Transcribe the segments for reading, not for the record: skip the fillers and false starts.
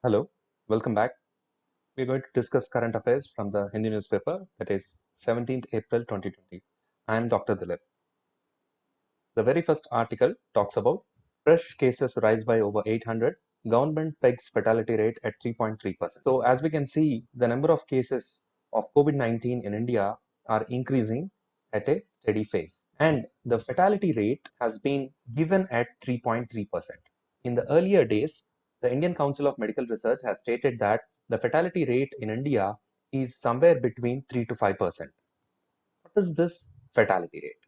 Hello, welcome back. We're going to discuss current affairs from the Hindi newspaper, that is 17th April 2020. I am Dr. Dilip. The very first article talks about fresh cases rise by over 800, government pegs fatality rate at 3.3%. So as we can see, the number of cases of COVID-19 in India are increasing at a steady pace, and the fatality rate has been given at 3.3%. In the earlier days, the Indian Council of Medical Research has stated that the fatality rate in India is somewhere between 3 to 5%. What is this fatality rate?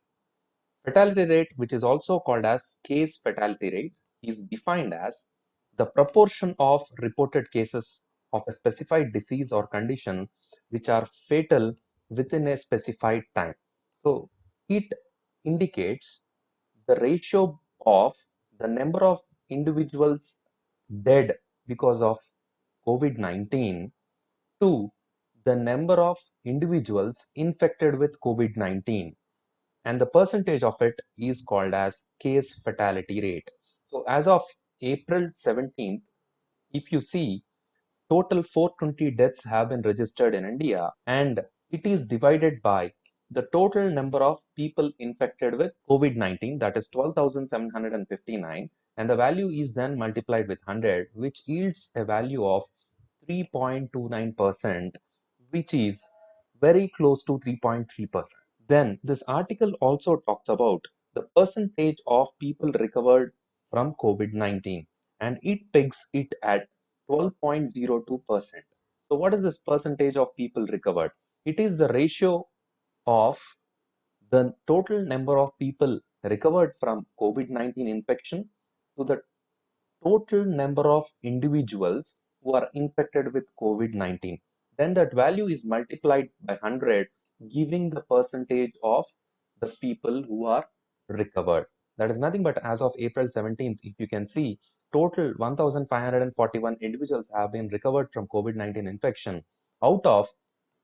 Fatality rate, which is also called as case fatality rate, is defined as the proportion of reported cases of a specified disease or condition which are fatal within a specified time. So it indicates the ratio of the number of individuals dead because of COVID-19 to the number of individuals infected with COVID-19, and the percentage of it is called as case fatality rate. So as of April 17th, if you see, total 420 deaths have been registered in India, and it is divided by the total number of people infected with COVID-19, that is 12,759, and the value is then multiplied with 100, which yields a value of 3.29%, which is very close to 3.3%. Then this article also talks about the percentage of people recovered from COVID-19, and it pegs it at 12.02%. So what is this percentage of people recovered? It is the ratio of the total number of people recovered from COVID-19 infection to the total number of individuals who are infected with COVID-19. Then that value is multiplied by 100, giving the percentage of the people who are recovered. That is nothing but as of April 17th, if you can see, total 1,541 individuals have been recovered from COVID-19 infection out of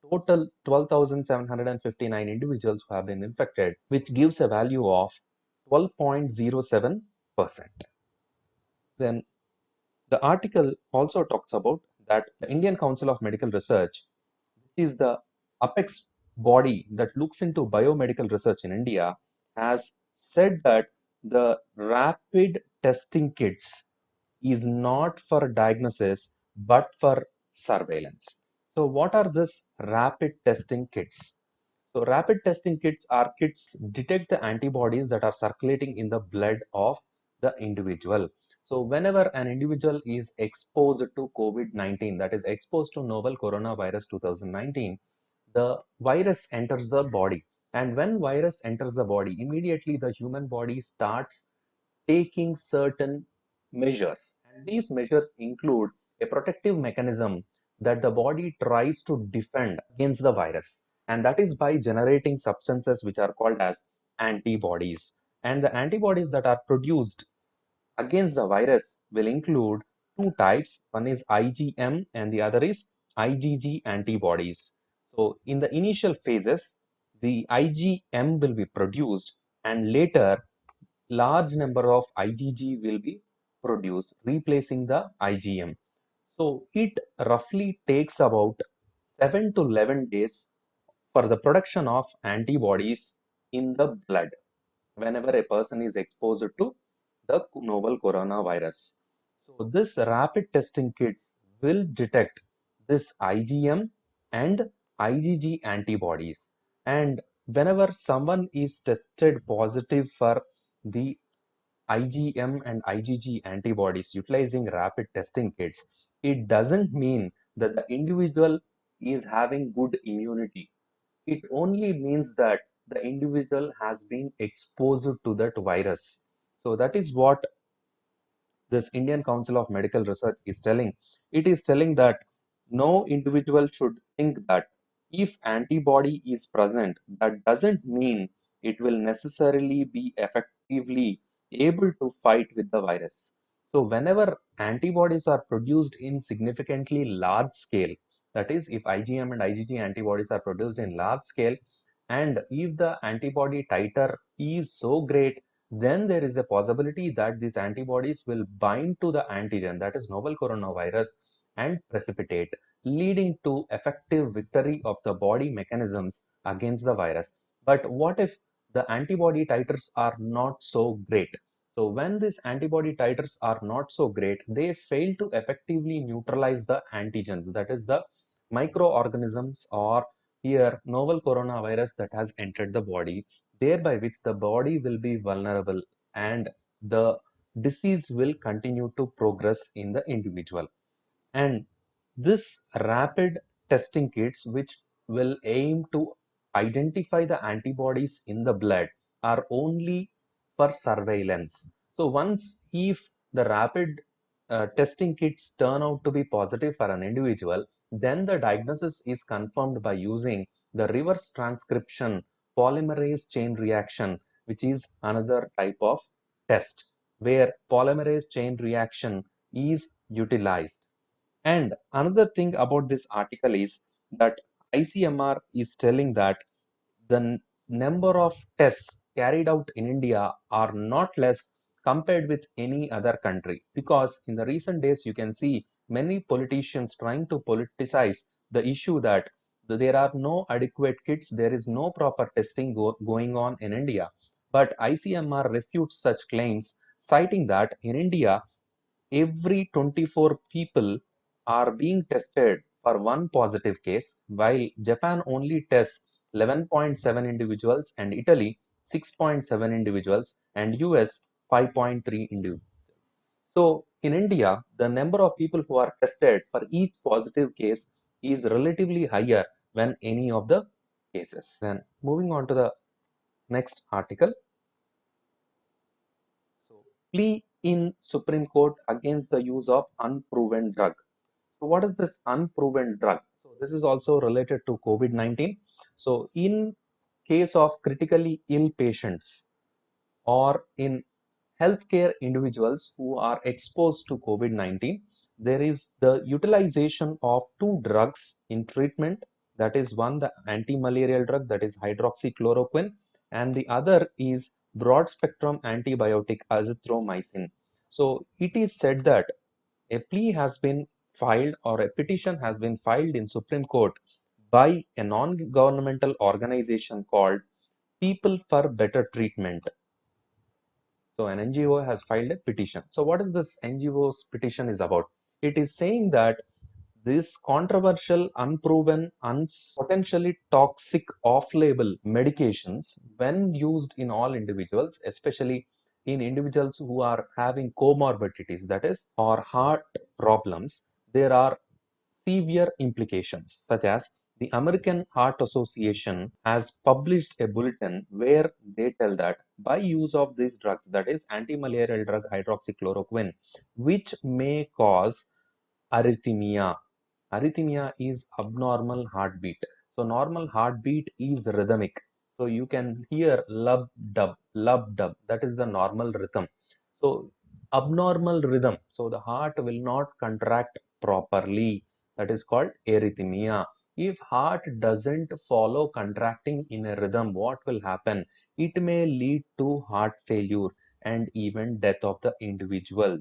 total 12,759 individuals who have been infected, which gives a value of 12.07%. Then the article also talks about that the Indian Council of Medical Research, which is the apex body that looks into biomedical research in India, has said that the rapid testing kits is not for diagnosis but for surveillance. So what are these rapid testing kits? So rapid testing kits are kits detect the antibodies that are circulating in the blood of the individual. So whenever an individual is exposed to COVID-19, that is exposed to novel coronavirus 2019, the virus enters the body. And when virus enters the body, immediately the human body starts taking certain measures. And these measures include a protective mechanism that the body tries to defend against the virus. And that is by generating substances which are called as antibodies. And the antibodies that are produced against the virus will include two types. One is IgM and the other is IgG antibodies. So in the initial phases, the IgM will be produced, and later large number of IgG will be produced, replacing the IgM. So it roughly takes about 7 to 11 days for the production of antibodies in the blood whenever a person is exposed to the novel coronavirus. So this rapid testing kit will detect this IgM and IgG antibodies. And whenever someone is tested positive for the IgM and IgG antibodies utilizing rapid testing kits, it doesn't mean that the individual is having good immunity. It only means that the individual has been exposed to that virus. So that is what this Indian Council of Medical Research is telling. It is telling that no individual should think that if antibody is present, that doesn't mean it will necessarily be effectively able to fight with the virus. So whenever antibodies are produced in significantly large scale, that is, if IgM and IgG antibodies are produced in large scale, and if the antibody titer is so great then there is a possibility that these antibodies will bind to the antigen, that is novel coronavirus, and precipitate, leading to effective victory of the body mechanisms against the virus. But what if the antibody titers are not so great? So when these antibody titers are not so great, they fail to effectively neutralize the antigens, that is the microorganisms or here novel coronavirus that has entered the body, thereby which the body will be vulnerable and the disease will continue to progress in the individual. And this rapid testing kits, which will aim to identify the antibodies in the blood, are only for surveillance. So once if the rapid testing kits turn out to be positive for an individual, then the diagnosis is confirmed by using the reverse transcription polymerase chain reaction, which is another type of test where polymerase chain reaction is utilized. And another thing about this article is that ICMR is telling that the number of tests carried out in India are not less compared with any other country. Because in the recent days, you can see many politicians trying to politicize the issue that there are no adequate kits, there is no proper testing going on in India. But ICMR refutes such claims, citing that in India, every 24 people are being tested for one positive case, while Japan only tests 11.7 individuals and Italy 6.7 individuals and US 5.3 individuals. So in India, the number of people who are tested for each positive case is relatively higher than any of the cases. Then moving on to the next article. So plea in Supreme Court against the use of unproven drug. So what is this unproven drug? So this is also related to COVID-19. So in case of critically ill patients or in healthcare individuals who are exposed to COVID-19, there is the utilization of two drugs in treatment. That is one, the anti-malarial drug, that is hydroxychloroquine, and the other is broad-spectrum antibiotic azithromycin. So it is said that a plea has been filed or a petition has been filed in Supreme Court by a non-governmental organization called People for Better Treatment. So an NGO has filed a petition. So what is this NGO's petition is about? It is saying that this controversial, unproven, potentially toxic off-label medications, when used in all individuals, especially in individuals who are having comorbidities, that is, or heart problems, there are severe implications, such as the American Heart Association has published a bulletin where they tell that by use of these drugs, that is anti-malarial drug hydroxychloroquine, which may cause arrhythmia. Arrhythmia is abnormal heartbeat. So normal heartbeat is rhythmic. So you can hear lub dub. That is the normal rhythm. So abnormal rhythm. So the heart will not contract properly. That is called arrhythmia. If heart doesn't follow contracting in a rhythm, what will happen? It may lead to heart failure and even death of the individual.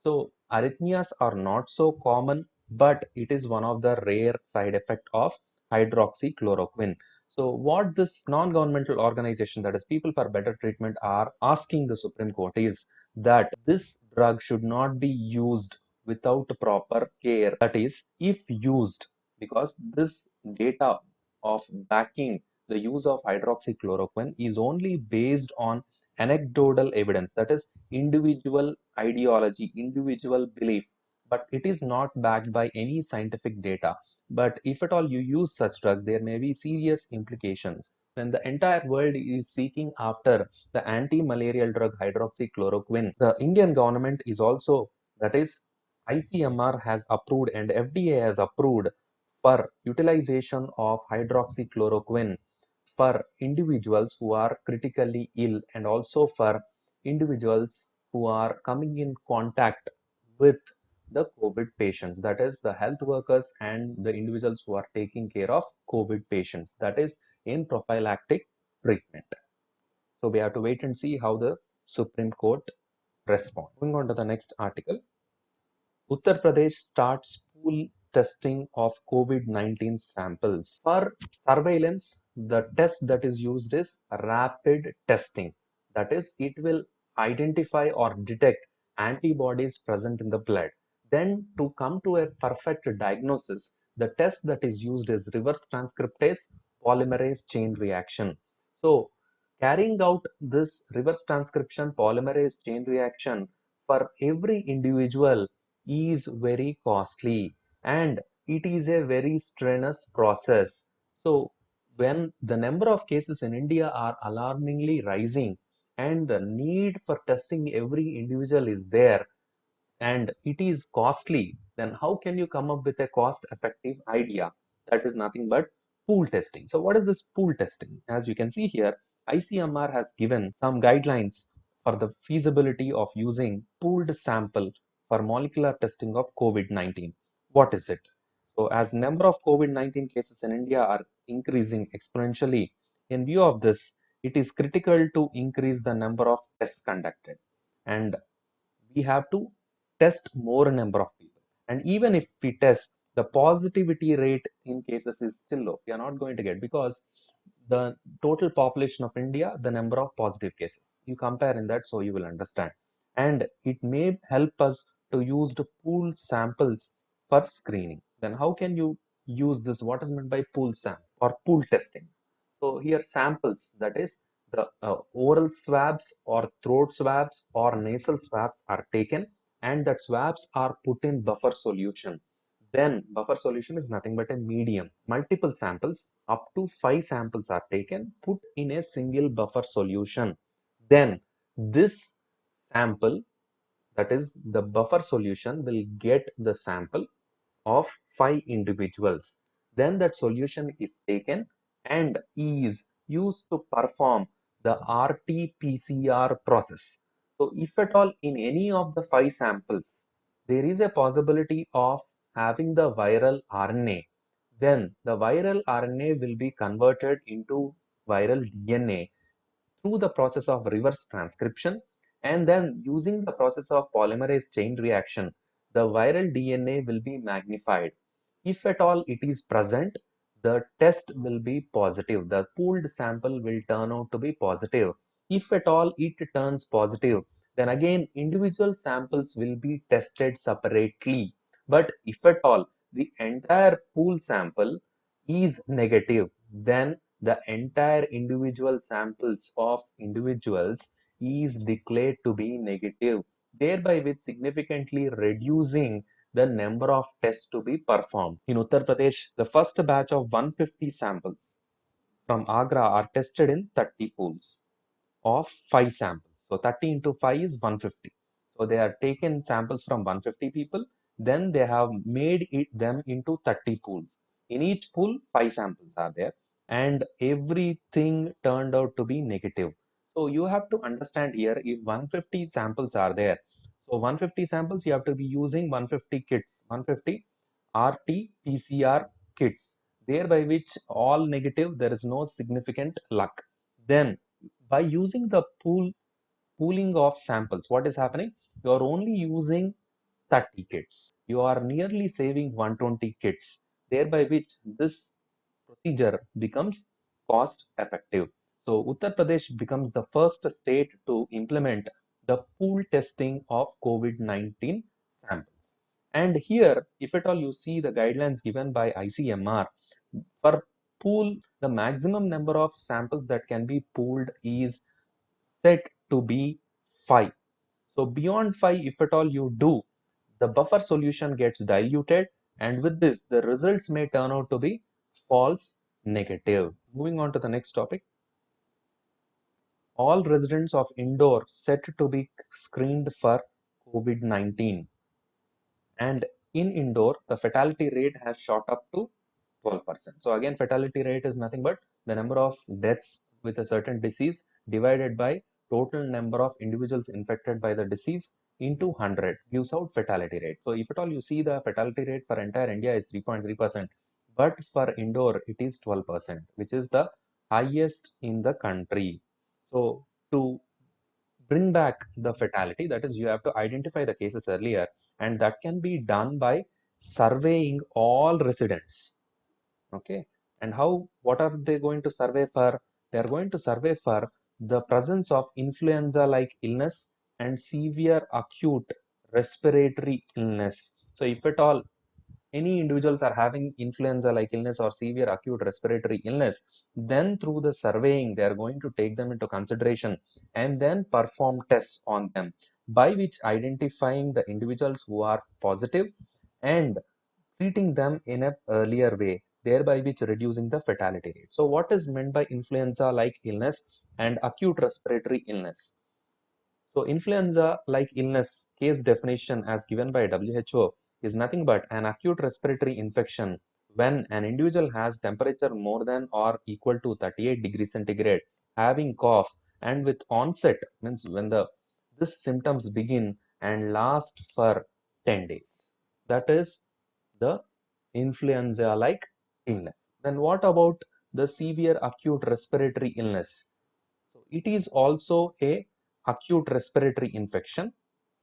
So arrhythmias are not so common, but it is one of the rare side effect of hydroxychloroquine. So what this non-governmental organization, that is People for Better Treatment, are asking the Supreme Court is that this drug should not be used without proper care. That is, if used, because this data of backing the use of hydroxychloroquine is only based on anecdotal evidence, that is individual ideology, individual belief, but it is not backed by any scientific data. But if at all you use such drug, there may be serious implications. When the entire world is seeking after the anti-malarial drug hydroxychloroquine, the Indian government is also, that is, ICMR has approved and FDA has approved for utilization of hydroxychloroquine for individuals who are critically ill and also for individuals who are coming in contact with the COVID patients, that is the health workers and the individuals who are taking care of COVID patients, that is in prophylactic treatment. So we have to wait and see how the Supreme Court respond. Moving on to the next article. Uttar Pradesh starts pool testing of COVID-19 samples. For surveillance, the test that is used is rapid testing. That is, it will identify or detect antibodies present in the blood. Then, to come to a perfect diagnosis, the test that is used is reverse transcriptase polymerase chain reaction. So, carrying out this reverse transcription polymerase chain reaction for every individual is very costly and it is a very strenuous process. So when the number of cases in India are alarmingly rising and the need for testing every individual is there, and it is costly, then how can you come up with a cost effective idea? That is nothing but pool testing. So what is this pool testing? As you can see here, ICMR has given some guidelines for the feasibility of using pooled sample for molecular testing of COVID-19. What is it? So as number of COVID-19 cases in India are increasing exponentially, in view of this, it is critical to increase the number of tests conducted. And we have to test more number of people. And even if we test, the positivity rate in cases is still low. We are not going to get because the total population of India, the number of positive cases. You compare in that, so you will understand. And it may help us to use the pool samples for screening. Then how can you use this? What is meant by pool sample or pool testing? So here samples, that is the oral swabs or throat swabs or nasal swabs are taken and that swabs are put in buffer solution. Then buffer solution is nothing but a medium. Multiple samples, up to 5 samples are taken, put in a single buffer solution. Then this sample, that is the buffer solution, will get the sample of 5 individuals. Then that solution is taken and is used to perform the RT-PCR process. So if at all in any of the 5 samples, there is a possibility of having the viral RNA, then the viral RNA will be converted into viral DNA through the process of reverse transcription, and then using the process of polymerase chain reaction, the viral DNA will be magnified. If at all it is present, the test will be positive. The pooled sample will turn out to be positive. If at all it turns positive, then again individual samples will be tested separately. But if at all the entire pool sample is negative, then the entire individual samples of individuals is declared to be negative, thereby with significantly reducing the number of tests to be performed. In Uttar Pradesh, the first batch of 150 samples from Agra are tested in 30 pools of 5 samples. So 30 into 5 is 150. So they are taken samples from 150 people, then they have made them into 30 pools. In each pool, 5 samples are there, and everything turned out to be negative. So you have to understand here, if 150 samples are there, so 150 samples you have to be using 150 kits, 150 RT-PCR kits, thereby which all negative, there is no significant luck. Then by using the pooling of samples, what is happening? You are only using 30 kits. You are nearly saving 120 kits, thereby which this procedure becomes cost effective. So Uttar Pradesh becomes the first state to implement the pool testing of COVID-19 samples. And here, if at all you see the guidelines given by ICMR, for pool, the maximum number of samples that can be pooled is set to be 5. So beyond 5, if at all you do, the buffer solution gets diluted, and with this, the results may turn out to be false negative. Moving on to the next topic. All residents of Indore set to be screened for COVID-19. And in Indore, the fatality rate has shot up to 12%. So again, fatality rate is nothing but the number of deaths with a certain disease divided by total number of individuals infected by the disease into 100 gives out fatality rate. So if at all you see, the fatality rate for entire India is 3.3%, but for Indore it is 12%, which is the highest in the country. So to bring back the fatality. That is, you have to identify the cases earlier, and that can be done by surveying all residents. Okay, and what are they going to survey for? They are going to survey for the presence of influenza-like illness and severe acute respiratory illness. So if at all any individuals are having influenza-like illness or severe acute respiratory illness, then through the surveying, they are going to take them into consideration and then perform tests on them, by which identifying the individuals who are positive and treating them in an earlier way, thereby which reducing the fatality rate. So what is meant by influenza-like illness and acute respiratory illness? So influenza-like illness case definition as given by WHO is nothing but an acute respiratory infection when an individual has temperature more than or equal to 38 degrees centigrade, having cough, and with onset means when the this symptoms begin and last for 10 days. That is the influenza-like illness. Then what about the severe acute respiratory illness? So it is also a acute respiratory infection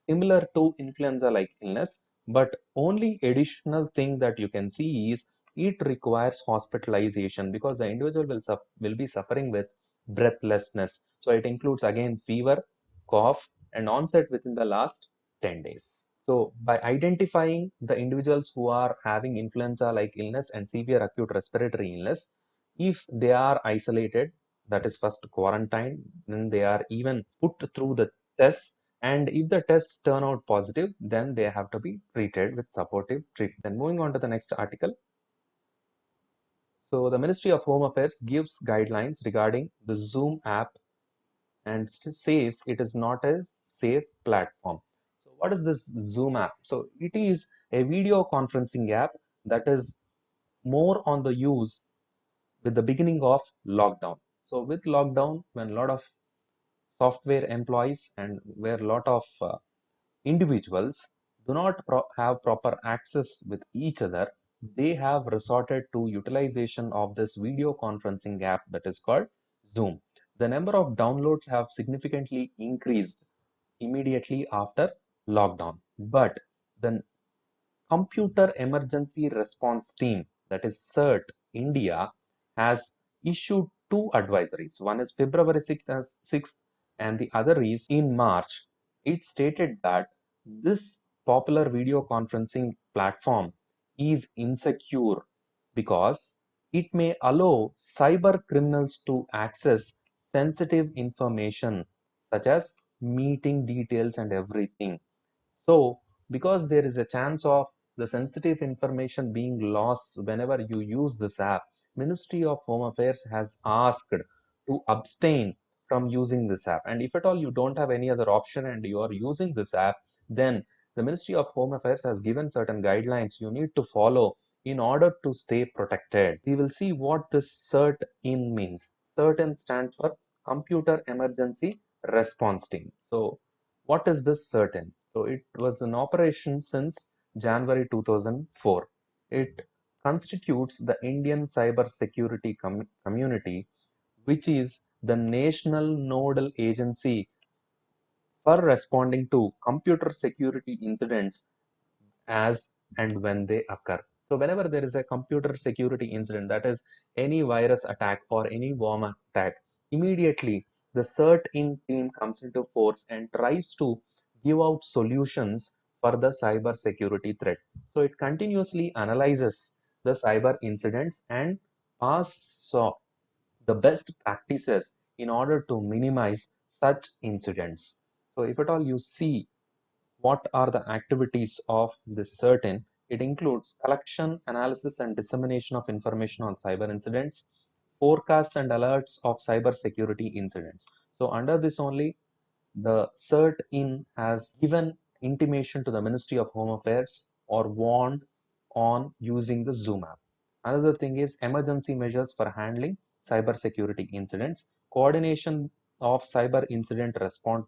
similar to influenza-like illness, but only additional thing that you can see is it requires hospitalization because the individual will be suffering with breathlessness. So it includes again fever, cough, and onset within the last 10 days. So by identifying the individuals who are having influenza-like illness and severe acute respiratory illness, if they are isolated, that is first quarantine, then they are even put through the tests, and if the tests turn out positive, then they have to be treated with supportive treatment. Then moving on to the next article. So the Ministry of Home Affairs gives guidelines regarding the Zoom app and says it is not a safe platform. So what is this Zoom app? So it is a video conferencing app that is more on the use with the beginning of lockdown. So with lockdown, when a lot of software employees and where a lot of individuals do not have proper access with each other, they have resorted to utilization of this video conferencing app that is called Zoom. The number of downloads have significantly increased immediately after lockdown. But the Computer Emergency Response Team, that is CERT India, has issued two advisories. One is February 6th and the other is in March. It stated that this popular video conferencing platform is insecure because it may allow cyber criminals to access sensitive information such as meeting details and everything. So, because there is a chance of the sensitive information being lost whenever you use this app, Ministry of Home Affairs has asked to abstain from using this app. And if at all you don't have any other option and you are using this app, then the Ministry of Home Affairs has given certain guidelines you need to follow in order to stay protected. We will see what this CERT-IN means. CERT-IN stands for Computer Emergency Response Team. So what is this CERT-IN? So it was in operation since January 2004. It constitutes the Indian cyber security community, which is the national nodal agency for responding to computer security incidents as and when they occur. So whenever there is a computer security incident, that is any virus attack or any worm attack, immediately the CERT-IN team comes into force and tries to give out solutions for the cyber security threat. So it continuously analyzes the cyber incidents and pass the best practices in order to minimize such incidents. So if at all you see what are the activities of this CERT-IN, it includes collection, analysis, and dissemination of information on cyber incidents, forecasts and alerts of cyber security incidents. So under this only, the CERT-IN has given intimation to the Ministry of Home Affairs or warned on using the Zoom app. Another thing is emergency measures for handling cyber security incidents, coordination of cyber incident response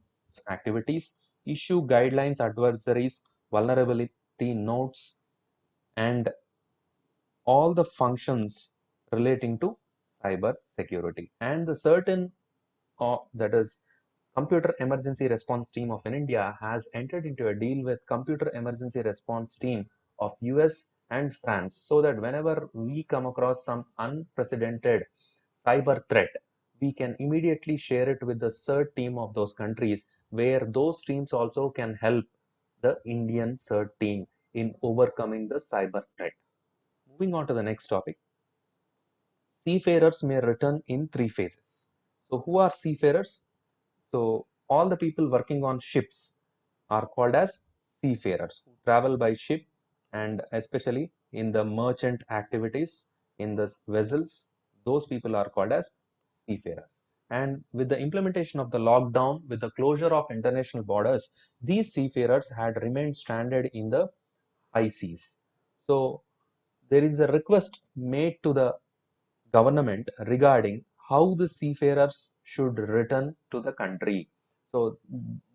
activities, issue guidelines, advisories, vulnerability notes, and all the functions relating to cyber security. And the certain that is Computer Emergency Response Team of India has entered into a deal with Computer Emergency Response Team of US and France so that whenever we come across some unprecedented cyber threat, we can immediately share it with the CERT team of those countries, where those teams also can help the Indian CERT team in overcoming the cyber threat. Moving on to the next topic, seafarers may return in three phases. So, who are seafarers? So, all the people working on ships are called as seafarers who travel by ship, and especially in the merchant activities in the vessels, those people are called as seafarers. And with the implementation of the lockdown, with the closure of international borders, these seafarers had remained stranded in the high seas. So there is a request made to the government regarding how the seafarers should return to the country. So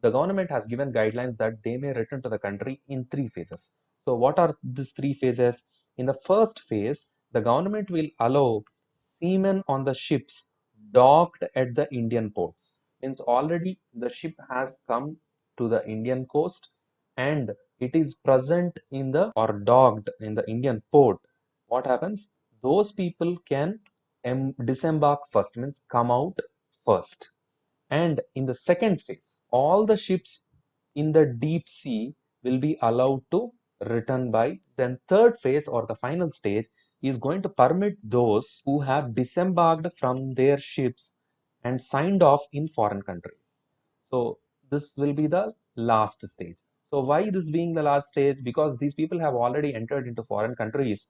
the government has given guidelines that they may return to the country in three phases. So what are these three phases? In the first phase, the government will allow seamen on the ships docked at the Indian ports. Means already the ship has come to the Indian coast and it is present in the or docked in the Indian port. What happens? Those people can disembark first, means come out first. And in the second phase, all the ships in the deep sea will be allowed to return by. Then third phase or the final stage is going to permit those who have disembarked from their ships and signed off in foreign countries. So this will be the last stage. So why this being the last stage? Because these people have already entered into foreign countries,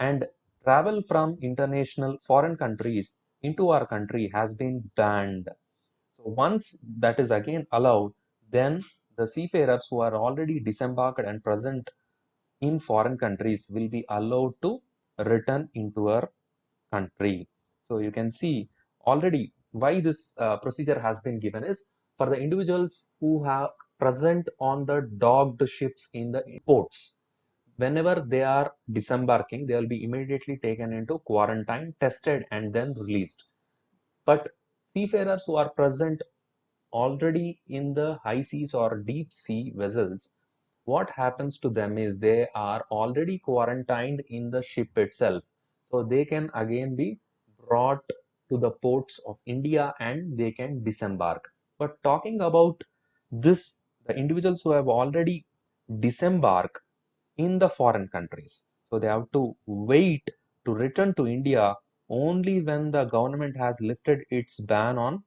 and travel from international foreign countries into our country has been banned. So once that is again allowed, then the seafarers who are already disembarked and present in foreign countries will be allowed to return into our country. So you can see already why this procedure has been given is for the individuals who have present on the docked ships in the ports. Whenever they are disembarking, they will be immediately taken into quarantine, tested, and then released. But seafarers who are present already in the high seas or deep sea vessels, what happens to them is they are already quarantined in the ship itself. So they can again be brought to the ports of India and they can disembark. But talking about this, the individuals who have already disembarked in the foreign countries. So they have to wait to return to India only when the government has lifted its ban on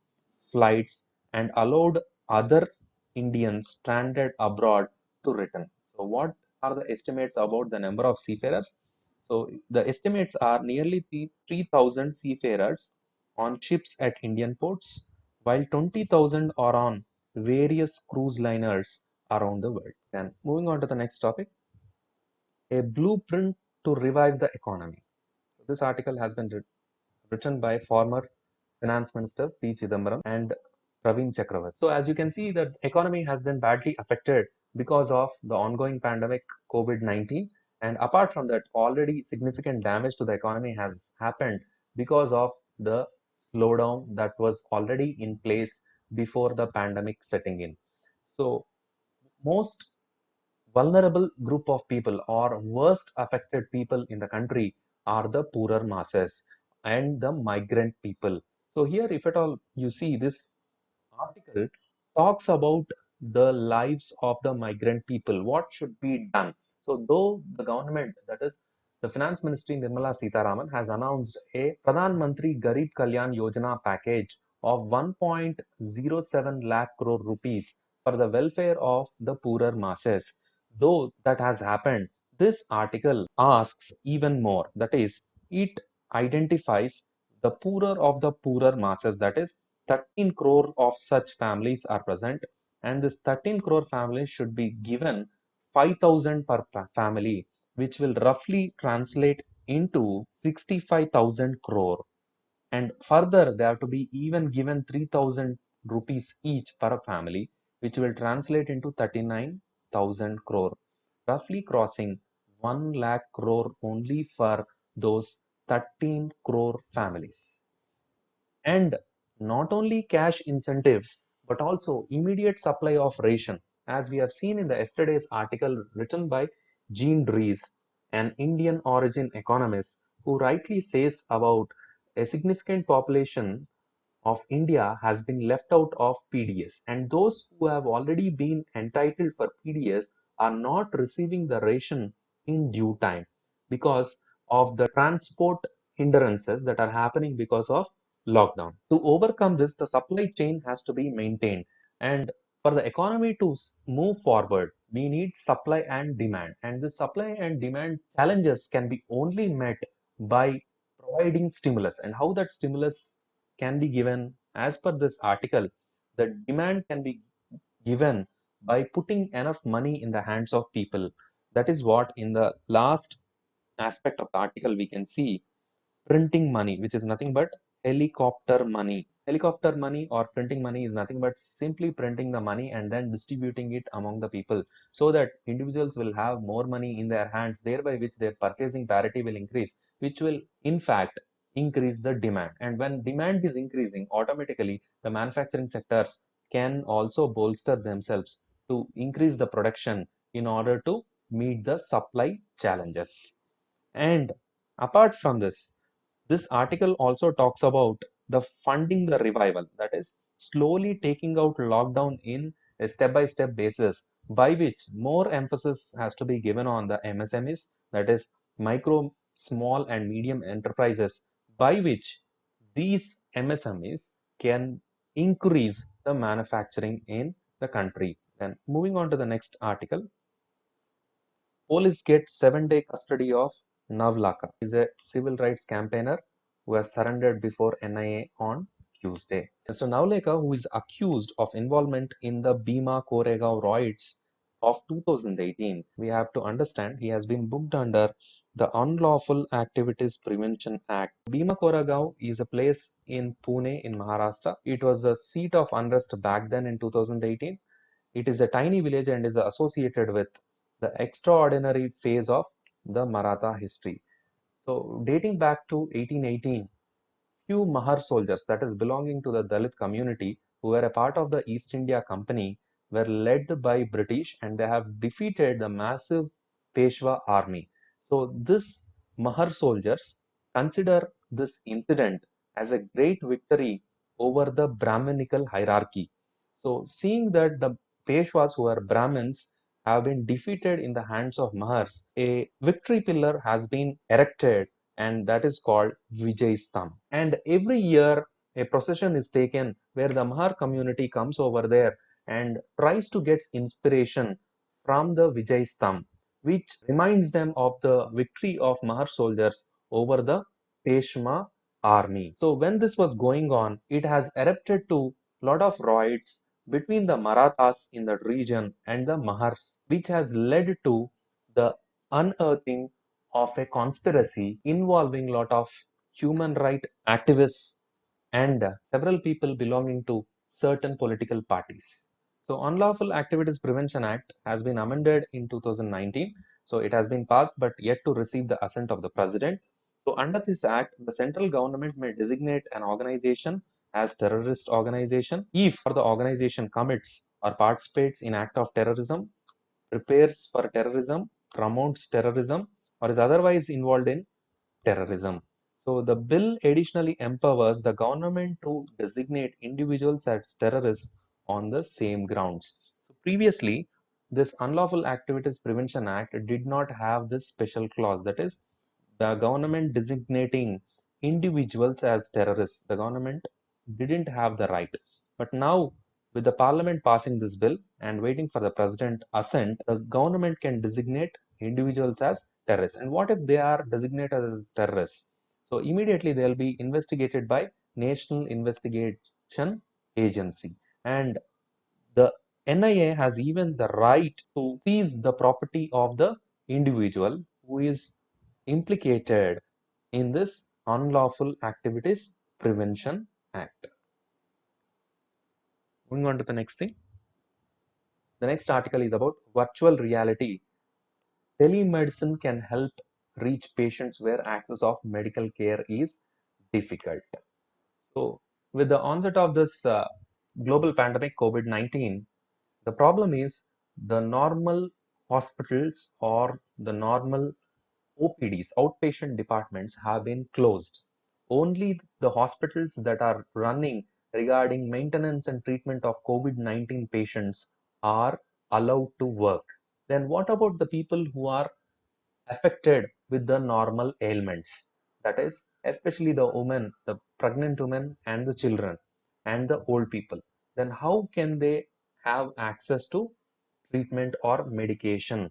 flights and allowed other Indians stranded abroad to return. So what are the estimates about the number of seafarers? So the estimates are nearly 3,000 seafarers on ships at Indian ports, while 20,000 are on various cruise liners around the world. Then moving on to the next topic, a blueprint to revive the economy. So this article has been written by former Finance Minister P. Chidambaram and Praveen Chakravarti. So as you can see, the economy has been badly affected because of the ongoing pandemic COVID-19. And apart from that, already significant damage to the economy has happened because of the slowdown that was already in place before the pandemic setting in. So most vulnerable group of people or worst affected people in the country are the poorer masses and the migrant people. So here, if at all you see this article talks about the lives of the migrant people, what should be done. So though the government, that is the Finance Ministry Nirmala Sitharaman, has announced a Pradhan Mantri Garib Kalyan Yojana package of 1.07 lakh crore rupees for the welfare of the poorer masses. Though that has happened, this article asks even more. That is, it identifies the poorer of the poorer masses, that is 13 crore of such families are present, and this 13 crore families should be given 5,000 per family, which will roughly translate into 65,000 crore. And further, they have to be even given 3,000 rupees each per family, which will translate into 39,000 crore, roughly crossing 1 lakh crore only for those 13 crore families. And not only cash incentives, but also immediate supply of ration, as we have seen in the yesterday's article written by Jean Dries, an Indian origin economist, who rightly says about a significant population of India has been left out of PDS, and those who have already been entitled for PDS are not receiving the ration in due time because of the transport hindrances that are happening because of lockdown. To overcome this, the supply chain has to be maintained, and for the economy to move forward, we need supply and demand, and the supply and demand challenges can be only met by providing stimulus. And how that stimulus can be given, as per this article, the demand can be given by putting enough money in the hands of people. That is what in the last aspect of the article we can see: printing money, which is nothing but helicopter money. Helicopter money or printing money is nothing but simply printing the money and then distributing it among the people, so that individuals will have more money in their hands, thereby which their purchasing parity will increase, which will in fact increase the demand. And when demand is increasing, automatically the manufacturing sectors can also bolster themselves to increase the production in order to meet the supply challenges. And apart from this article also talks about the funding the revival, that is slowly taking out lockdown in a step-by-step basis, by which more emphasis has to be given on the MSMEs, that is micro, small and medium enterprises, by which these MSMEs can increase the manufacturing in the country. Then moving on to the next article, police get 7-day custody of Navlaka. He is a civil rights campaigner who has surrendered before NIA on Tuesday. So Navlaka, who is accused of involvement in the Bhima Koregaon riots of 2018, we have to understand he has been booked under the Unlawful Activities Prevention Act. Bhima Koregaon is a place in Pune in Maharashtra. It was the seat of unrest back then in 2018. It is a tiny village and is associated with the extraordinary phase of the Maratha history. So, dating back to 1818, few Mahar soldiers, that is belonging to the Dalit community, who were a part of the East India Company, were led by British, and they have defeated the massive Peshwa army. So, this Mahar soldiers consider this incident as a great victory over the Brahminical hierarchy. So, seeing that the Peshwas, who are Brahmins, have been defeated in the hands of Mahars, a victory pillar has been erected, and that is called Vijay Stamp. And every year, a procession is taken where the Mahar community comes over there and tries to get inspiration from the Vijay Stamp, which reminds them of the victory of Mahar soldiers over the Peshwa army. So, when this was going on, it has erupted to lot of riots between the Marathas in that region and the Mahars, which has led to the unearthing of a conspiracy involving lot of human right activists and several people belonging to certain political parties. So, Unlawful Activities Prevention Act has been amended in 2019. So, it has been passed but yet to receive the assent of the President. So, under this act, the central government may designate an organization as terrorist organization if the organization commits or participates in act of terrorism, prepares for terrorism, promotes terrorism, or is otherwise involved in terrorism. So the bill additionally empowers the government to designate individuals as terrorists on the same grounds. So previously, this Unlawful Activities Prevention Act did not have this special clause, that is, the government designating individuals as terrorists. The government didn't have the right. But now, with the parliament passing this bill and waiting for the president assent, the government can designate individuals as terrorists. And what if they are designated as terrorists? So immediately they will be investigated by National Investigation Agency. And the NIA has even the right to seize the property of the individual who is implicated in this Unlawful Activities Prevention Act. Moving on to the next thing. The next article is about virtual reality. Telemedicine can help reach patients where access of medical care is difficult. So, with the onset of this global pandemic COVID-19, the problem is the normal hospitals or the normal OPDs, outpatient departments, have been closed. Only the hospitals that are running regarding maintenance and treatment of COVID-19 patients are allowed to work. Then what about the people who are affected with the normal ailments? That is, especially the women, the pregnant women and the children and the old people. Then how can they have access to treatment or medication?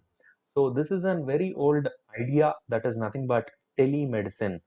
So this is a very old idea, that is nothing but telemedicine.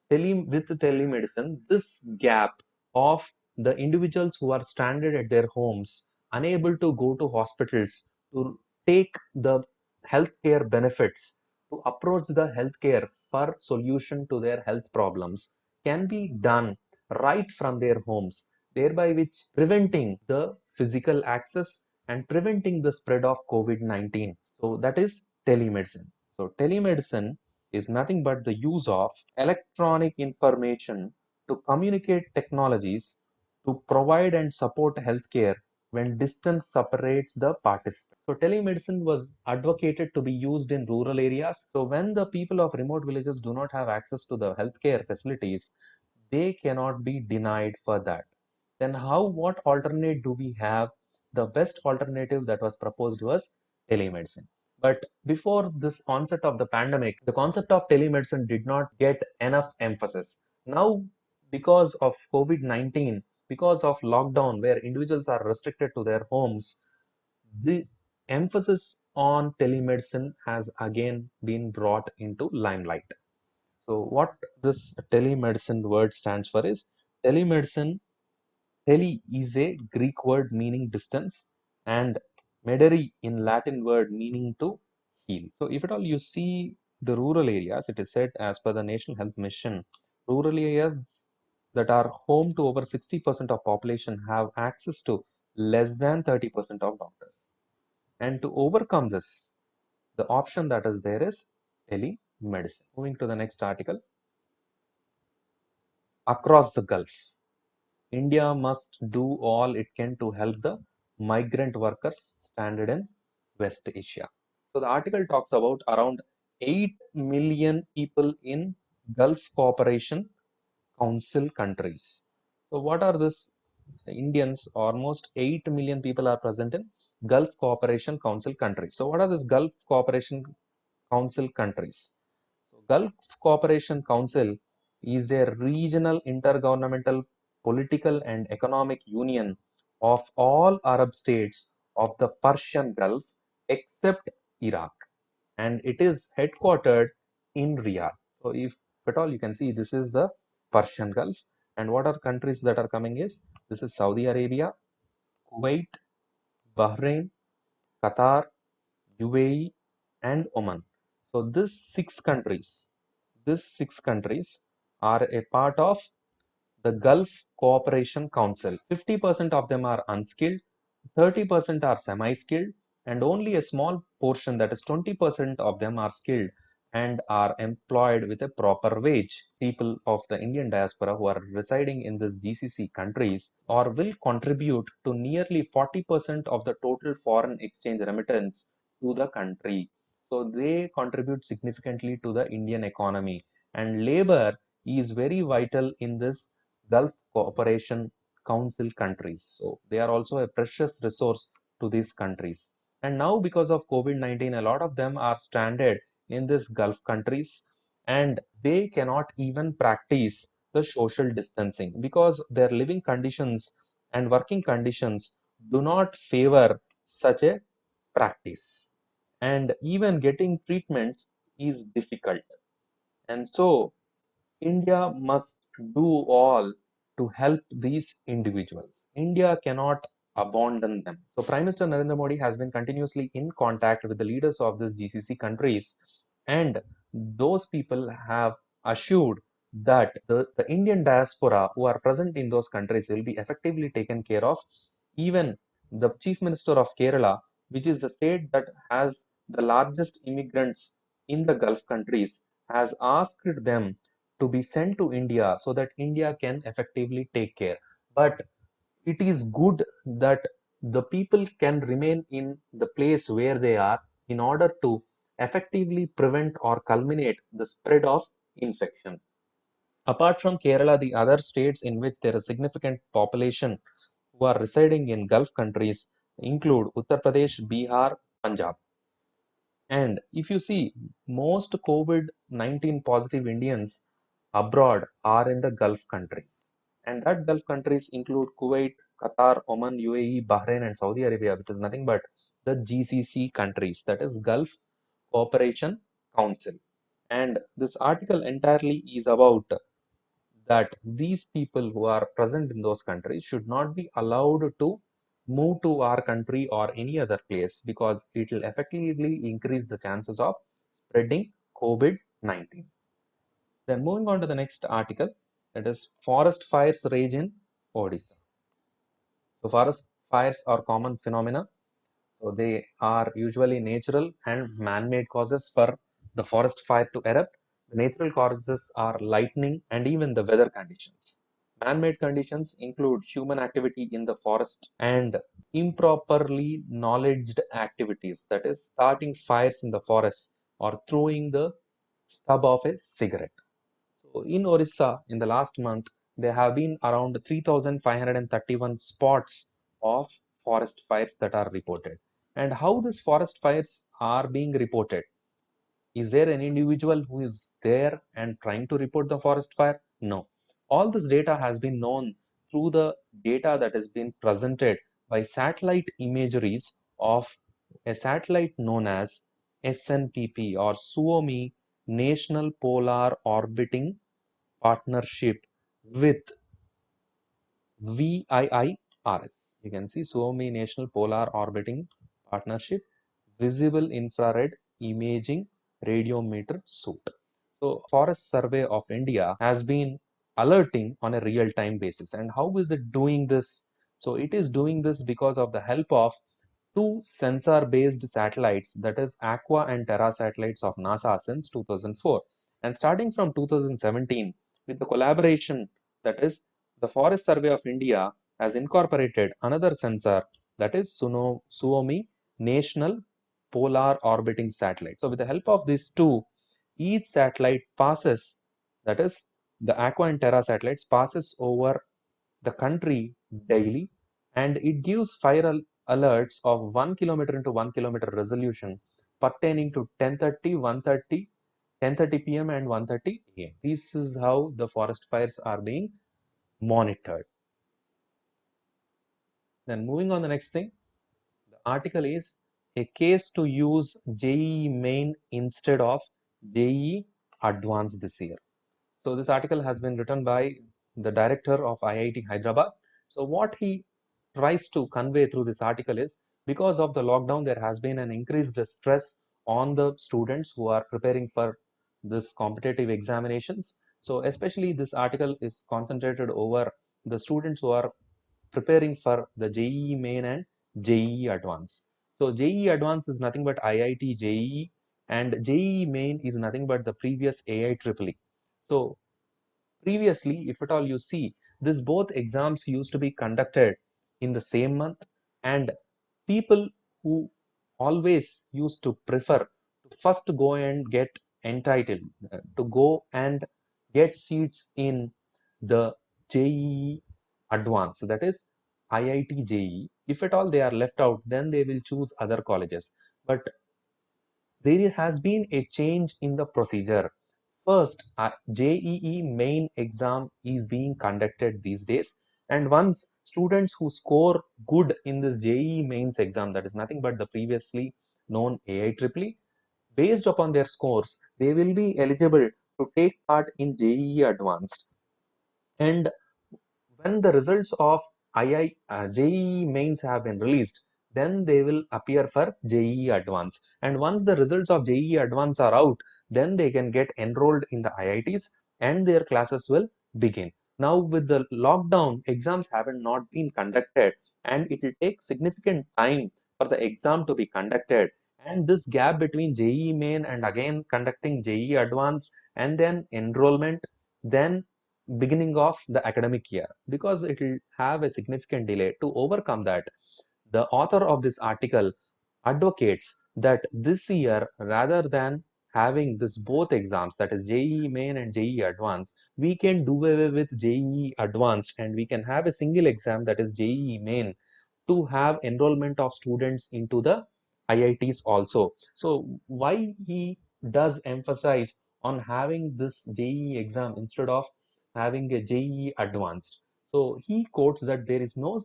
With telemedicine, this gap of the individuals who are stranded at their homes, unable to go to hospitals to take the healthcare benefits, to approach the healthcare for solution to their health problems, can be done right from their homes, thereby which preventing the physical access and preventing the spread of COVID-19. So that is telemedicine. So telemedicine is nothing but the use of electronic information to communicate technologies to provide and support healthcare when distance separates the participants. So telemedicine was advocated to be used in rural areas. So when the people of remote villages do not have access to the healthcare facilities, they cannot be denied for that. Then what alternate do we have? The best alternative that was proposed was telemedicine. But before this onset of the pandemic, the concept of telemedicine did not get enough emphasis. Now, because of COVID-19, because of lockdown where individuals are restricted to their homes, the emphasis on telemedicine has again been brought into limelight. So what this telemedicine word stands for is telemedicine. Tele is a Greek word meaning distance, and medere in Latin word meaning to heal. So if at all you see the rural areas, it is said as per the National Health Mission, rural areas that are home to over 60% of population have access to less than 30% of doctors. And to overcome this, the option that is there is telemedicine. Moving to the next article, across the Gulf. India must do all it can to help the migrant workers stranded in West Asia. So the article talks about around 8 million people in Gulf Cooperation Council countries. So what are this? Indians, almost 8 million people are present in Gulf Cooperation Council countries. So what are these Gulf Cooperation Council countries? So Gulf Cooperation Council is a regional intergovernmental political and economic union of all Arab states of the Persian Gulf except Iraq, and it is headquartered in Riyadh. So if at all you can see, this is the Persian Gulf, and what are countries that are coming is, this is Saudi Arabia, Kuwait, Bahrain, Qatar, UAE, and Oman. So these six countries are a part of the Gulf Cooperation Council. 50% of them are unskilled, 30% are semi-skilled, and only a small portion, that is 20% of them, are skilled and are employed with a proper wage. People of the Indian diaspora who are residing in these GCC countries or will contribute to nearly 40% of the total foreign exchange remittance to the country. So they contribute significantly to the Indian economy, and labor is very vital in this Gulf Cooperation Council countries. So they are also a precious resource to these countries. And now because of COVID-19, a lot of them are stranded in this Gulf countries, and they cannot even practice the social distancing because their living conditions and working conditions do not favor such a practice. And even getting treatments is difficult. And so India must do all to help these individuals. India cannot abandon them. So Prime Minister Narendra Modi has been continuously in contact with the leaders of these GCC countries, and those people have assured that the Indian diaspora who are present in those countries will be effectively taken care of. Even the Chief Minister of Kerala, which is the state that has the largest immigrants in the Gulf countries, has asked them to be sent to India so that India can effectively take care. But it is good that the people can remain in the place where they are in order to effectively prevent or culminate the spread of infection. Apart from Kerala, the other states in which there is significant population who are residing in Gulf countries include Uttar Pradesh, Bihar, Punjab. And if you see, most COVID-19 positive Indians abroad are in the Gulf countries. And that Gulf countries include Kuwait, Qatar, Oman, UAE, Bahrain, and Saudi Arabia, which is nothing but the GCC countries, that is Gulf Cooperation Council. And this article entirely is about that these people who are present in those countries should not be allowed to move to our country or any other place because it will effectively increase the chances of spreading COVID-19. Then moving on to the next article, that is forest fires rage in Odisha. So forest fires are common phenomena. So they are usually natural and man-made causes for the forest fire to erupt. The natural causes are lightning and even the weather conditions. Man-made conditions include human activity in the forest and improperly knowledged activities, that is starting fires in the forest or throwing the stub of a cigarette. So in Orissa, in the last month, there have been around 3,531 spots of forest fires that are reported. And how these forest fires are being reported? Is there an individual who is there and trying to report the forest fire? No. All this data has been known through the data that has been presented by satellite imageries of a satellite known as SNPP or Suomi National Polar Orbiting Partnership with VIIRS. You can see Suomi National Polar Orbiting Partnership Visible Infrared Imaging Radiometer Suite. So Forest Survey of India has been alerting on a real-time basis. And how is it doing this? So it is doing this because of the help of two sensor-based satellites, that is Aqua and Terra satellites of NASA since 2004. And starting from 2017, with the collaboration, that is the Forest Survey of India has incorporated another sensor, that is Suomi National Polar Orbiting Satellite. So with the help of these two, each satellite passes, that is the Aqua and Terra satellites passes over the country daily, and it gives fire alerts of 1 kilometer into 1 kilometer resolution pertaining to 10:30, 1:30, 10:30 p.m. and 1:30 a.m. This is how the forest fires are being monitored. Then moving on the next thing, the article is a case to use JEE main instead of JEE advanced this year. So this article has been written by the director of IIT Hyderabad. So what he tries to convey through this article is because of the lockdown, there has been an increased stress on the students who are preparing for this competitive examinations. So especially this article is concentrated over the students who are preparing for the JEE main and JEE advance. So JEE advance is nothing but IITJEE and JEE main is nothing but the previous AIEEE. So previously, if at all you see, this both exams used to be conducted in the same month, and people who always used to prefer to first go and get entitled to go and get seats in the JEE advance, that is IIT JEE. If at all they are left out, then they will choose other colleges. But there has been a change in the procedure. First, JEE main exam is being conducted these days, and once students who score good in this JEE mains exam, that is nothing but the previously known AIEEE, based upon their scores, they will be eligible to take part in JEE advanced. And when the results of JEE mains have been released, then they will appear for JEE advance. And once the results of JEE advance are out, then they can get enrolled in the IITs and their classes will begin. Now with the lockdown, exams haven't not been conducted and it will take significant time for the exam to be conducted. And this gap between JEE main and again conducting JEE advanced and then enrollment, then beginning of the academic year, because it will have a significant delay. To overcome that, the author of this article advocates that this year, rather than having this both exams, that is JEE Main and JEE Advanced, we can do away with JEE Advanced and we can have a single exam, that is JEE Main, to have enrollment of students into the IITs also. So why he does emphasize on having this JEE exam instead of having a JEE Advanced? So he quotes that there is no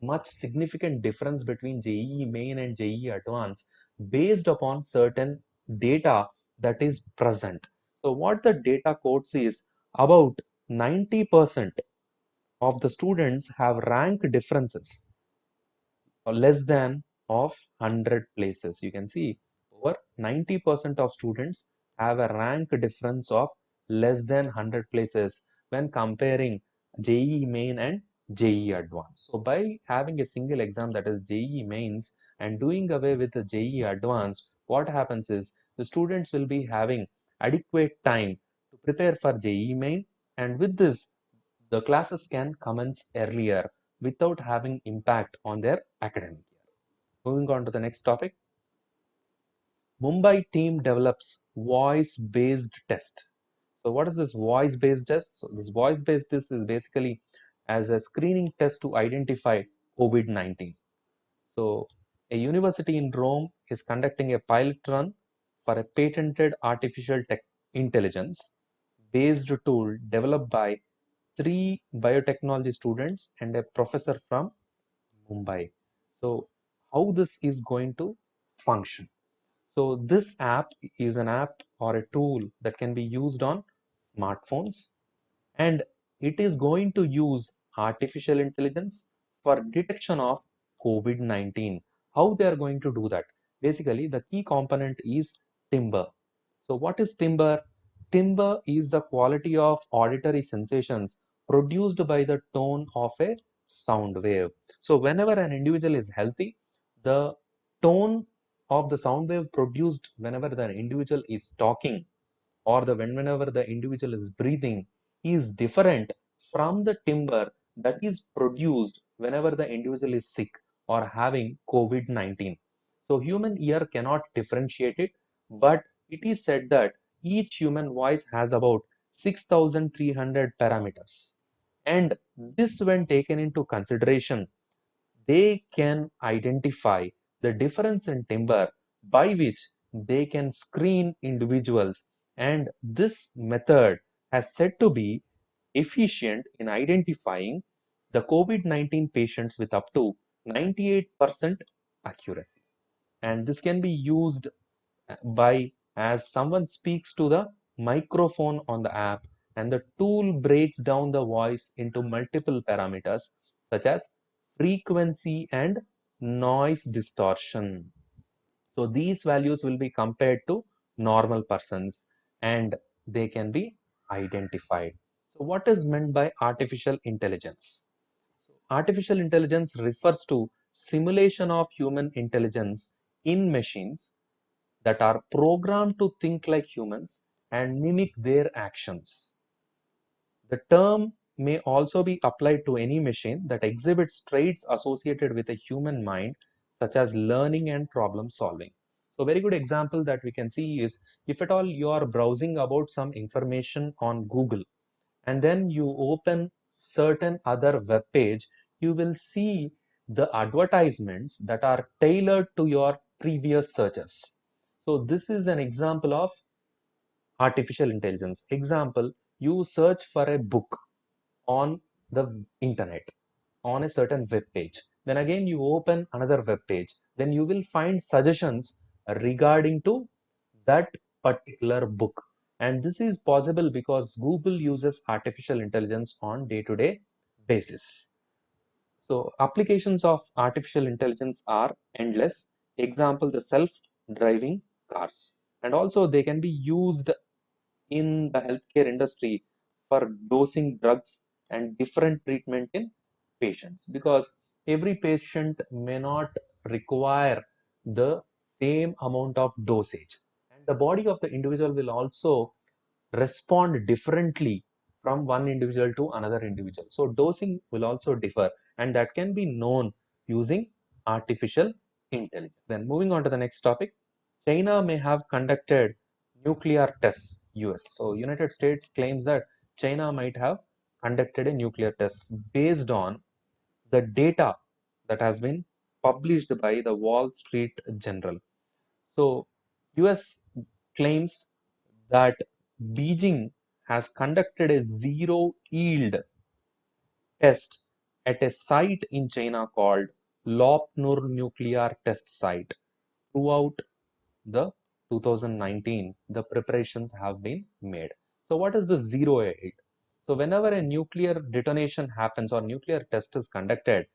much significant difference between JEE Main and JEE Advanced based upon certain data that is present. So what the data quotes is about 90% of the students have rank differences or less than of 100 places. You can see over 90% of students have a rank difference of less than 100 places when comparing JEE Main and JEE Advanced. So by having a single exam, that is JEE Mains, and doing away with the JEE Advanced, what happens is the students will be having adequate time to prepare for JEE Main, and with this the classes can commence earlier without having impact on their academic year. Moving on to the next topic, Mumbai team develops voice-based test. So what is this voice-based test? So this voice-based test is basically as a screening test to identify COVID-19. So a university in Rome is conducting a pilot run for a patented artificial intelligence based tool developed by three biotechnology students and a professor from Mumbai. So how this is going to function? So this app is an app or a tool that can be used on smartphones, and it is going to use artificial intelligence for detection of COVID-19. How they are going to do that? Basically, the key component is timbre. So what is timbre? Timbre is the quality of auditory sensations produced by the tone of a sound wave. So whenever an individual is healthy, the tone of the sound wave produced whenever the individual is talking or whenever the individual is breathing is different from the timbre that is produced whenever the individual is sick or having COVID-19. So human ear cannot differentiate it, but it is said that each human voice has about 6,300 parameters. And this, when taken into consideration, they can identify the difference in timbre by which they can screen individuals, and this method has said to be efficient in identifying the COVID-19 patients with up to 98% accuracy. And this can be used by as someone speaks to the microphone on the app, and the tool breaks down the voice into multiple parameters such as frequency and noise distortion. So these values will be compared to normal persons and they can be identified. So what is meant by artificial intelligence? Artificial intelligence refers to simulation of human intelligence in machines that are programmed to think like humans and mimic their actions. The term may also be applied to any machine that exhibits traits associated with a human mind, such as learning and problem solving. So, a very good example that we can see is if at all you are browsing about some information on Google and then you open certain other web page, you will see the advertisements that are tailored to your previous searches. So this is an example of artificial intelligence. Example, you search for a book on the internet on a certain web page. Then again you open another web page. Then you will find suggestions regarding to that particular book. And this is possible because Google uses artificial intelligence on day-to-day basis. So applications of artificial intelligence are endless. Example, the self-driving cars. And also they can be used in the healthcare industry for dosing drugs and different treatment in patients, because every patient may not require the same amount of dosage, and the body of the individual will also respond differently from one individual to another individual. So dosing will also differ, and that can be known using artificial intelligence. Then moving on to the next topic, China may have conducted nuclear tests, US. So United States claims that China might have conducted a nuclear test based on the data that has been published by the Wall Street Journal. So US claims that Beijing has conducted a zero yield test at a site in China called Lopnur Nuclear Test Site. Throughout the 2019, the preparations have been made. So what is the zero yield? So whenever a nuclear detonation happens or nuclear test is conducted,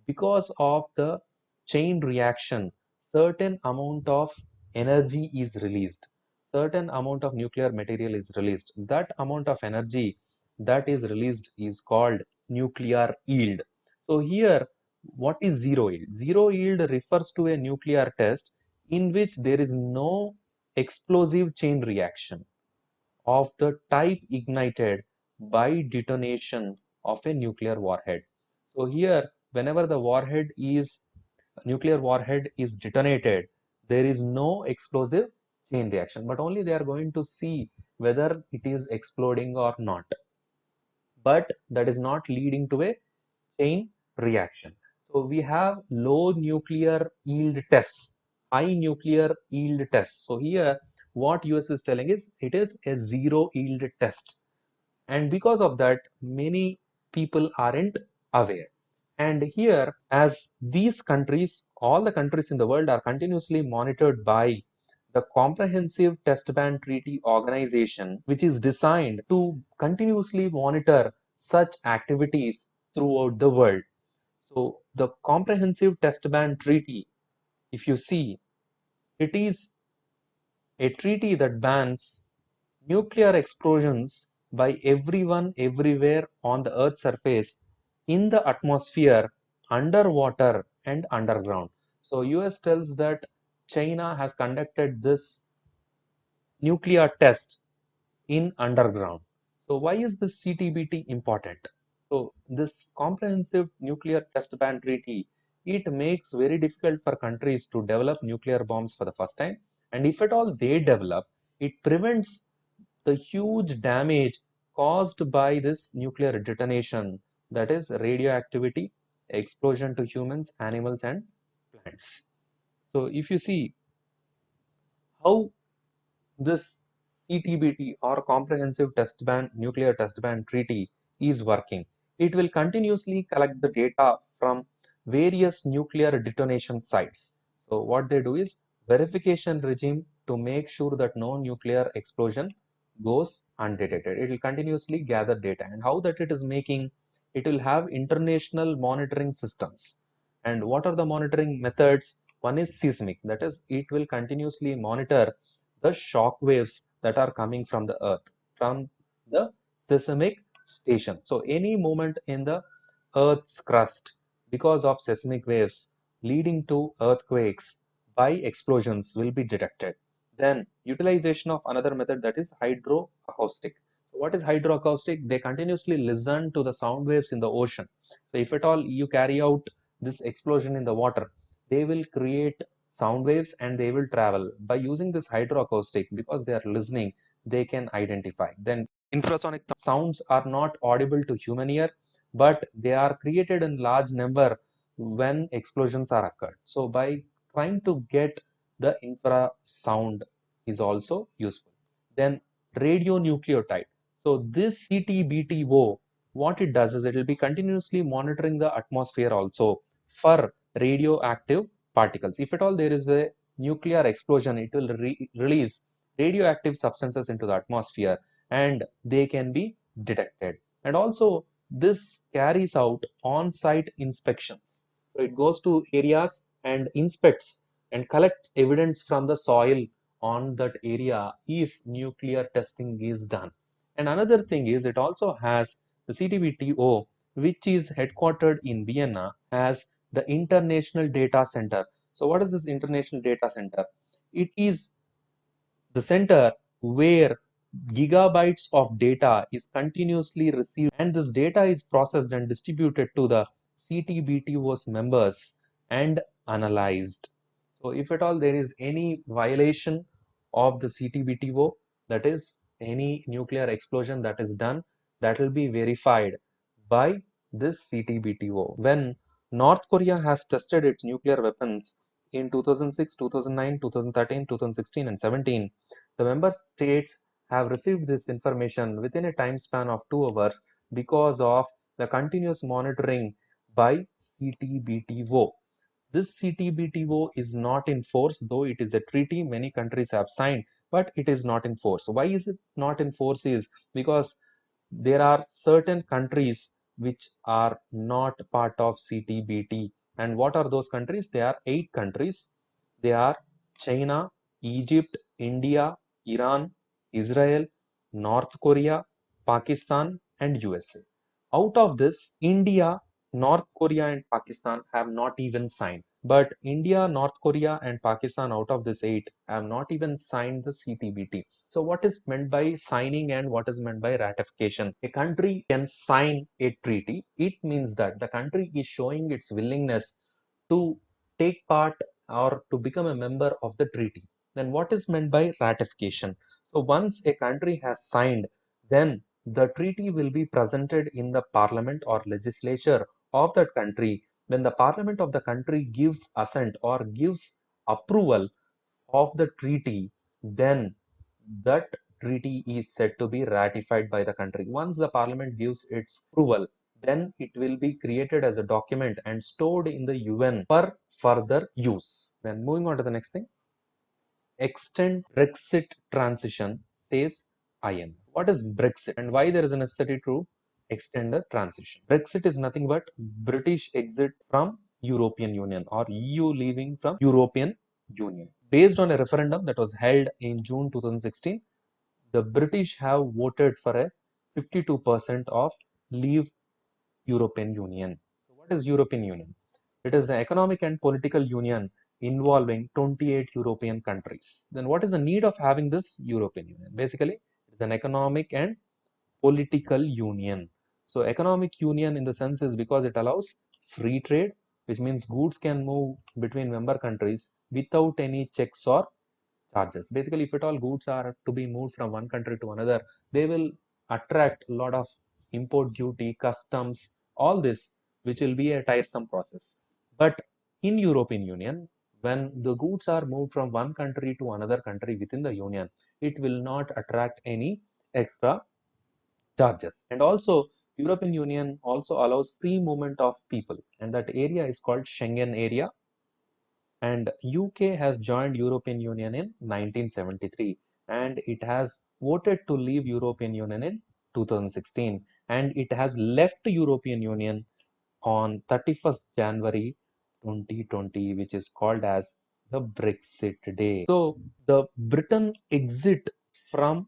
because of the chain reaction, certain amount of energy is released, certain amount of nuclear material is released. That amount of energy that is released is called nuclear yield. So here, what is zero yield? Zero yield refers to a nuclear test in which there is no explosive chain reaction of the type ignited by detonation of a nuclear warhead. So here, whenever the nuclear warhead is detonated, there is no explosive chain reaction, but only they are going to see whether it is exploding or not. But that is not leading to a chain reaction. So we have low nuclear yield tests, high nuclear yield tests. So here, what US is telling is it is a zero yield test, and because of that many people aren't aware. And here, as these countries, all the countries in the world are continuously monitored by the Comprehensive Test Ban Treaty Organization, which is designed to continuously monitor such activities throughout the world. So the Comprehensive Test Ban Treaty, if you see, it is a treaty that bans nuclear explosions by everyone everywhere on the Earth's surface, in the atmosphere, underwater, and underground. So US tells that China has conducted this nuclear test in underground. So why is this CTBT important? So this comprehensive nuclear test ban treaty, it makes very difficult for countries to develop nuclear bombs for the first time. And if at all they develop, it prevents the huge damage caused by this nuclear detonation, that is radioactivity, explosion to humans, animals, and plants. So if you see how this CTBT or Comprehensive Test Ban Nuclear Test Ban Treaty is working, it will continuously collect the data from various nuclear detonation sites. So what they do is verification regime to make sure that no nuclear explosion goes undetected. It will continuously gather data, and how that it is making, it will have international monitoring systems. And what are the monitoring methods? One is seismic, that is it will continuously monitor the shock waves that are coming from the earth, from the seismic station. So any movement in the earth's crust because of seismic waves leading to earthquakes by explosions will be detected. Then utilization of another method, that is hydroacoustic. So what is hydroacoustic? They continuously listen to the sound waves in the ocean. So if at all you carry out this explosion in the water, they will create sound waves and they will travel. By using this hydroacoustic, because they are listening, they can identify. Then infrasonic sounds are not audible to human ear, but they are created in large number when explosions are occurred. So by trying to get the infrasound is also useful. Then radionucleotide. So this CTBTO, what it does is it will be continuously monitoring the atmosphere also for radioactive particles. If at all there is a nuclear explosion, it will release radioactive substances into the atmosphere and they can be detected. And also this carries out on-site inspections. So it goes to areas and inspects and collects evidence from the soil on that area if nuclear testing is done. And another thing is it also has the CTBTO, which is headquartered in Vienna, has the International Data Center. So what is this International Data Center? It is the center where gigabytes of data is continuously received, and this data is processed and distributed to the CTBTO's members and analyzed. So if at all there is any violation of the CTBTO, that is any nuclear explosion that is done, that will be verified by this CTBTO. When North Korea has tested its nuclear weapons in 2006, 2009, 2013, 2016 and 17, the member states have received this information within a time span of 2 hours because of the continuous monitoring by CTBTO. This CTBTO is not in force, though it is a treaty many countries have signed, but it is not in force. Why is it not in force? Is because there are certain countries which are not part of CTBT. And what are those countries? They are 8 countries. They are China, Egypt, India, Iran, Israel, North Korea, Pakistan, and USA. Out of this, India, North Korea, and Pakistan have not even signed. But India, North Korea, and Pakistan, out of this 8, have not even signed the CTBT. So, what is meant by signing and what is meant by ratification? A country can sign a treaty. It means that the country is showing its willingness to take part or to become a member of the treaty. Then, what is meant by ratification? So, once a country has signed, then the treaty will be presented in the parliament or legislature of that country. When the parliament of the country gives assent or gives approval of the treaty, then that treaty is said to be ratified by the country. Once the parliament gives its approval, then it will be created as a document and stored in the UN for further use. Then moving on to the next thing, extend Brexit transition, says IM. What is Brexit and why there is a necessity to extend the transition? Brexit is nothing but British exit from European Union or EU leaving from European Union. Based on a referendum that was held in June 2016, the British have voted for a 52% of leave European Union. So what is European Union? It is an economic and political union involving 28 European countries. Then what is the need of having this European Union? Basically, it's an economic and political union. So economic union in the sense is because it allows free trade, which means goods can move between member countries without any checks or charges. Basically, if at all goods are to be moved from one country to another, they will attract a lot of import duty, customs, all this, which will be a tiresome process. But in European Union, when the goods are moved from one country to another country within the union, it will not attract any extra charges. And also, European Union also allows free movement of people, and that area is called Schengen area, and UK has joined European Union in 1973, and it has voted to leave European Union in 2016, and it has left European Union on 31st January 2020, which is called as the Brexit Day. So the Britain exit from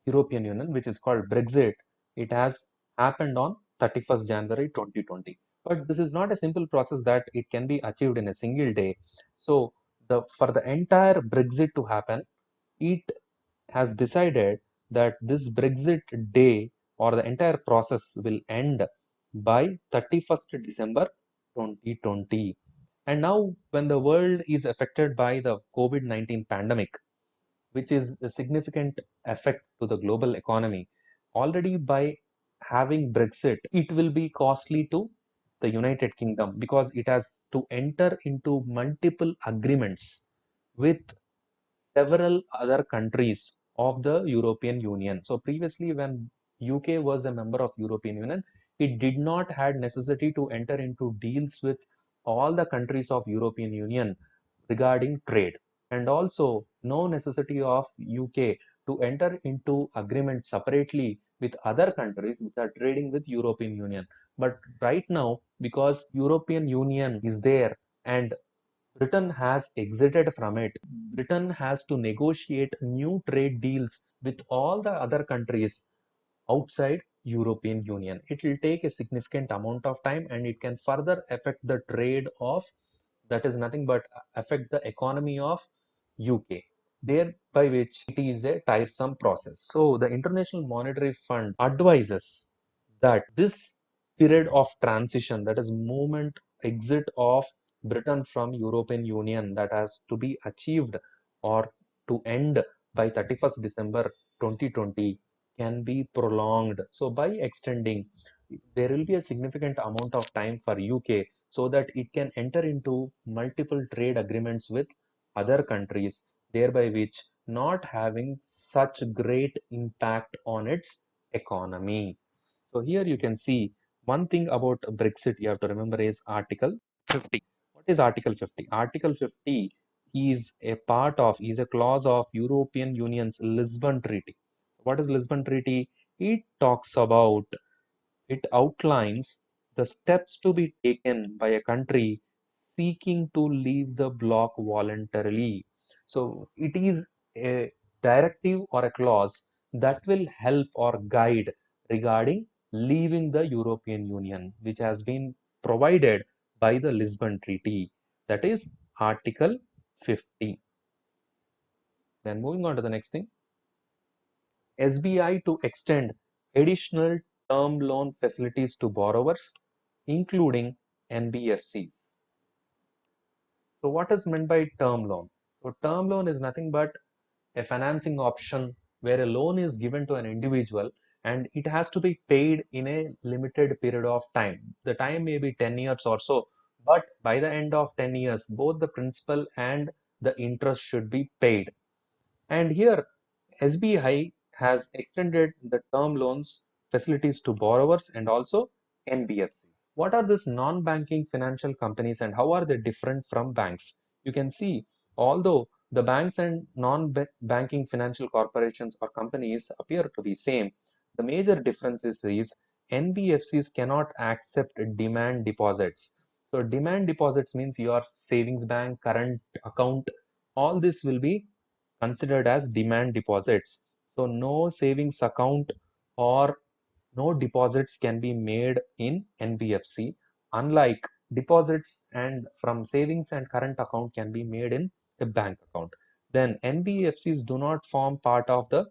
European Union, which is called Brexit, it has happened on 31st January 2020. But this is not a simple process that it can be achieved in a single day. So for the entire Brexit to happen, it has decided that this Brexit day or the entire process will end by 31st December 2020. And now when the world is affected by the COVID-19 pandemic, which is a significant effect to the global economy. Already by having Brexit, it will be costly to the United Kingdom because it has to enter into multiple agreements with several other countries of the European Union. So previously when UK was a member of European Union, it did not had necessity to enter into deals with all the countries of European Union regarding trade, and also no necessity of UK to enter into agreement separately with other countries which are trading with European Union. But right now, because European Union is there and Britain has exited from it, Britain has to negotiate new trade deals with all the other countries outside European Union. It will take a significant amount of time and it can further affect the trade of, that is nothing but affect the economy of UK. thereby which it is a tiresome process. So the International Monetary Fund advises that this period of transition, that is movement, exit of Britain from European Union, that has to be achieved or to end by 31st December 2020 can be prolonged. So by extending, there will be a significant amount of time for UK so that it can enter into multiple trade agreements with other countries, thereby which not having such great impact on its economy. So here you can see one thing about Brexit you have to remember is Article 50. What is Article 50? Article 50 is a clause of European Union's Lisbon Treaty. What is Lisbon Treaty? It talks about, it outlines the steps to be taken by a country seeking to leave the bloc voluntarily. So it is a directive or a clause that will help or guide regarding leaving the European Union, which has been provided by the Lisbon Treaty. That is Article 50. Then moving on to the next thing. SBI to extend additional term loan facilities to borrowers, including NBFCs. So what is meant by term loan? So term loan is nothing but a financing option where a loan is given to an individual and it has to be paid in a limited period of time. The time may be 10 years or so, but by the end of 10 years, both the principal and the interest should be paid. And here SBI has extended the term loans facilities to borrowers and also NBFCs. What are these non-banking financial companies and how are they different from banks? You can see, although the banks and non-banking financial corporations or companies appear to be same, the major difference is NBFCs cannot accept demand deposits. So demand deposits means your savings bank, current account, all this will be considered as demand deposits. So no savings account or no deposits can be made in NBFC, unlike deposits and from savings and current account can be made in a bank account. Then NBFCs do not form part of the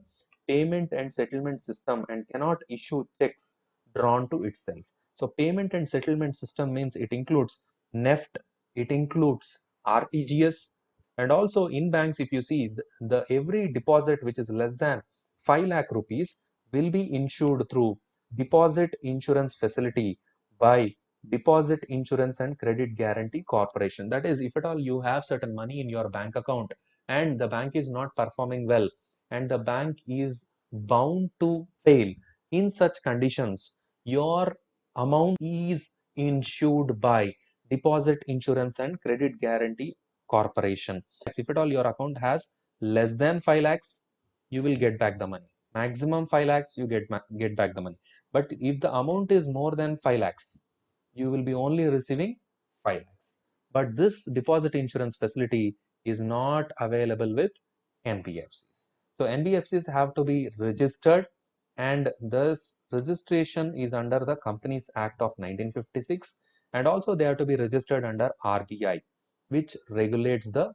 payment and settlement system and cannot issue checks drawn to itself. So payment and settlement system means it includes NEFT, it includes RTGS, and also in banks, if you see the every deposit which is less than 5 lakh rupees will be insured through deposit insurance facility by Deposit Insurance and Credit Guarantee Corporation. That is, if at all you have certain money in your bank account and the bank is not performing well and the bank is bound to fail, in such conditions, your amount is insured by Deposit Insurance and Credit Guarantee Corporation. If at all your account has less than 5 lakhs, you will get back the money. Maximum 5 lakhs, you get back the money. But if the amount is more than 5 lakhs, you will be only receiving 5 lakhs. But this deposit insurance facility is not available with NBFCs. So NBFCs have to be registered and this registration is under the Companies Act of 1956 and also they have to be registered under RBI, which regulates the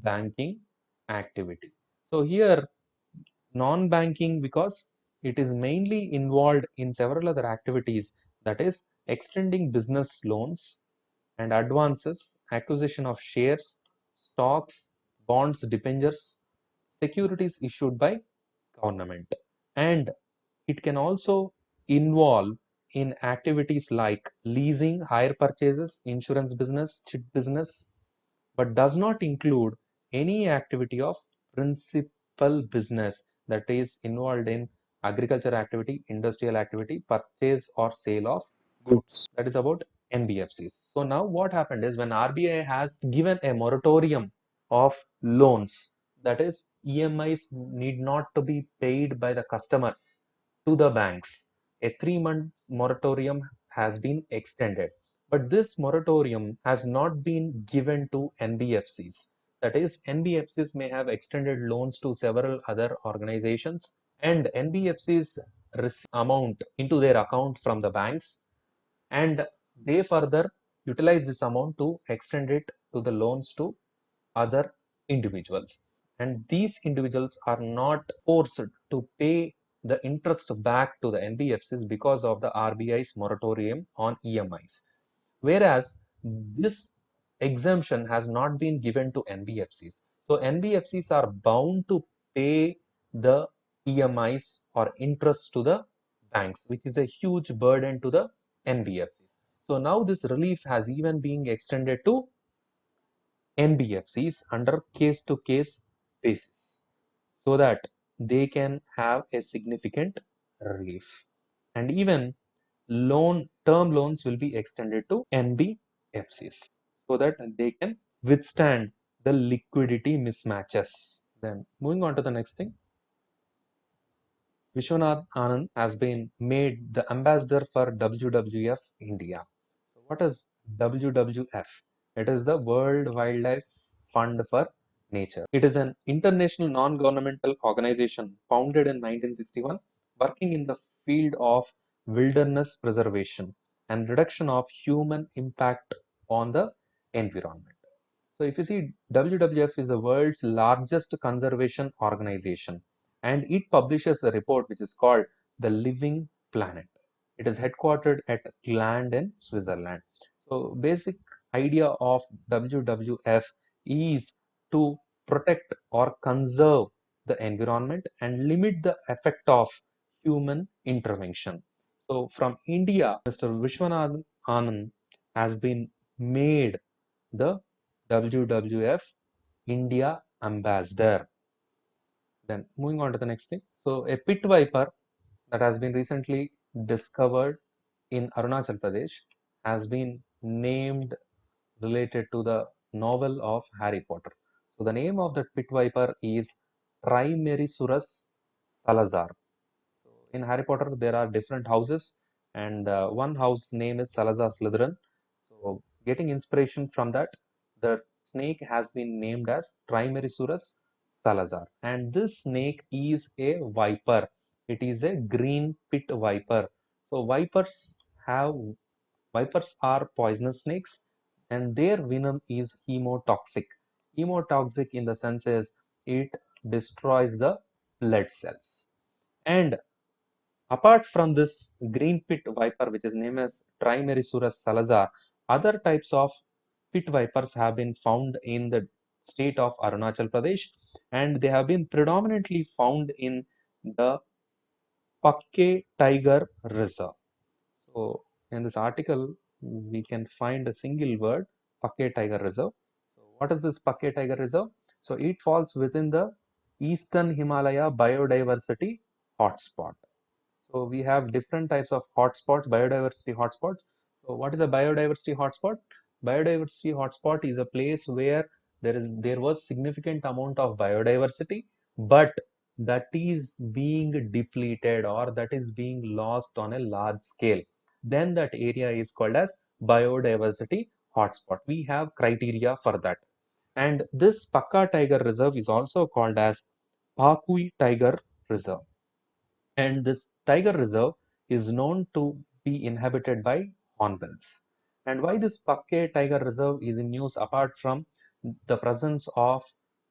banking activity. So here non-banking because it is mainly involved in several other activities, that is extending business loans and advances, acquisition of shares, stocks, bonds, debentures, securities issued by government. And it can also involve in activities like leasing, hire purchases, insurance business, chit business, but does not include any activity of principal business that is involved in agriculture activity, industrial activity, purchase or sale of goods. That is about NBFCs. So now what happened is when RBI has given a moratorium of loans, that is EMIs need not to be paid by the customers to the banks. A 3-month moratorium has been extended. But this moratorium has not been given to NBFCs. That is, NBFCs may have extended loans to several other organizations and NBFCs receive amount into their account from the banks and they further utilize this amount to extend it to the loans to other individuals. and these individuals are not forced to pay the interest back to the NBFCs because of the RBI's moratorium on EMIs. Whereas this exemption has not been given to NBFCs. So NBFCs are bound to pay the EMIs or interest to the banks, which is a huge burden to the NBFCs. So now this relief has even been extended to NBFCs under case-to-case basis so that they can have a significant relief. And even term loans will be extended to NBFCs so that they can withstand the liquidity mismatches. Then moving on to the next thing, Vishwanath Anand has been made the ambassador for WWF India. So what is WWF? It is the World Wildlife Fund for Nature. It is an international non-governmental organization founded in 1961, working in the field of wilderness preservation and reduction of human impact on the environment. So if you see, WWF is the world's largest conservation organization, and it publishes a report which is called The Living Planet. It is headquartered at Gyan in Switzerland. So basic idea of WWF is to protect or conserve the environment and limit the effect of human intervention. So from India, Mr. Vishwanath Anand has been made the WWF India ambassador. Then moving on to the next thing. So a pit viper that has been recently discovered in Arunachal Pradesh has been named related to the novel of Harry Potter. So the name of the pit viper is Trimeresurus Salazar. So in Harry Potter, there are different houses, and one house name is Salazar Slytherin. So getting inspiration from that, the snake has been named as Trimeresurus Salazar, and this snake is a viper. It is a green pit viper. So have vipers are poisonous snakes, and their venom is hemotoxic. Hemotoxic in the sense is it destroys the blood cells. And apart from this green pit viper, which is named as Trimeresurus salazar, other types of pit vipers have been found in the state of Arunachal Pradesh, and they have been predominantly found in the Pakke Tiger Reserve. So, in this article, we can find a single word, Pakke Tiger Reserve. So, what is this Pakke Tiger Reserve? So, it falls within the Eastern Himalaya Biodiversity Hotspot. So we have different types of hotspots, biodiversity hotspots. So what is a biodiversity hotspot? Biodiversity hotspot is a place where there was significant amount of biodiversity, but that is being depleted or that is being lost on a large scale. Then that area is called as biodiversity hotspot. We have criteria for that. And this Pakka Tiger Reserve is also called as Pakui Tiger Reserve. And this tiger reserve is known to be inhabited by hornbills. And why this Pakke Tiger Reserve is in news apart from the presence of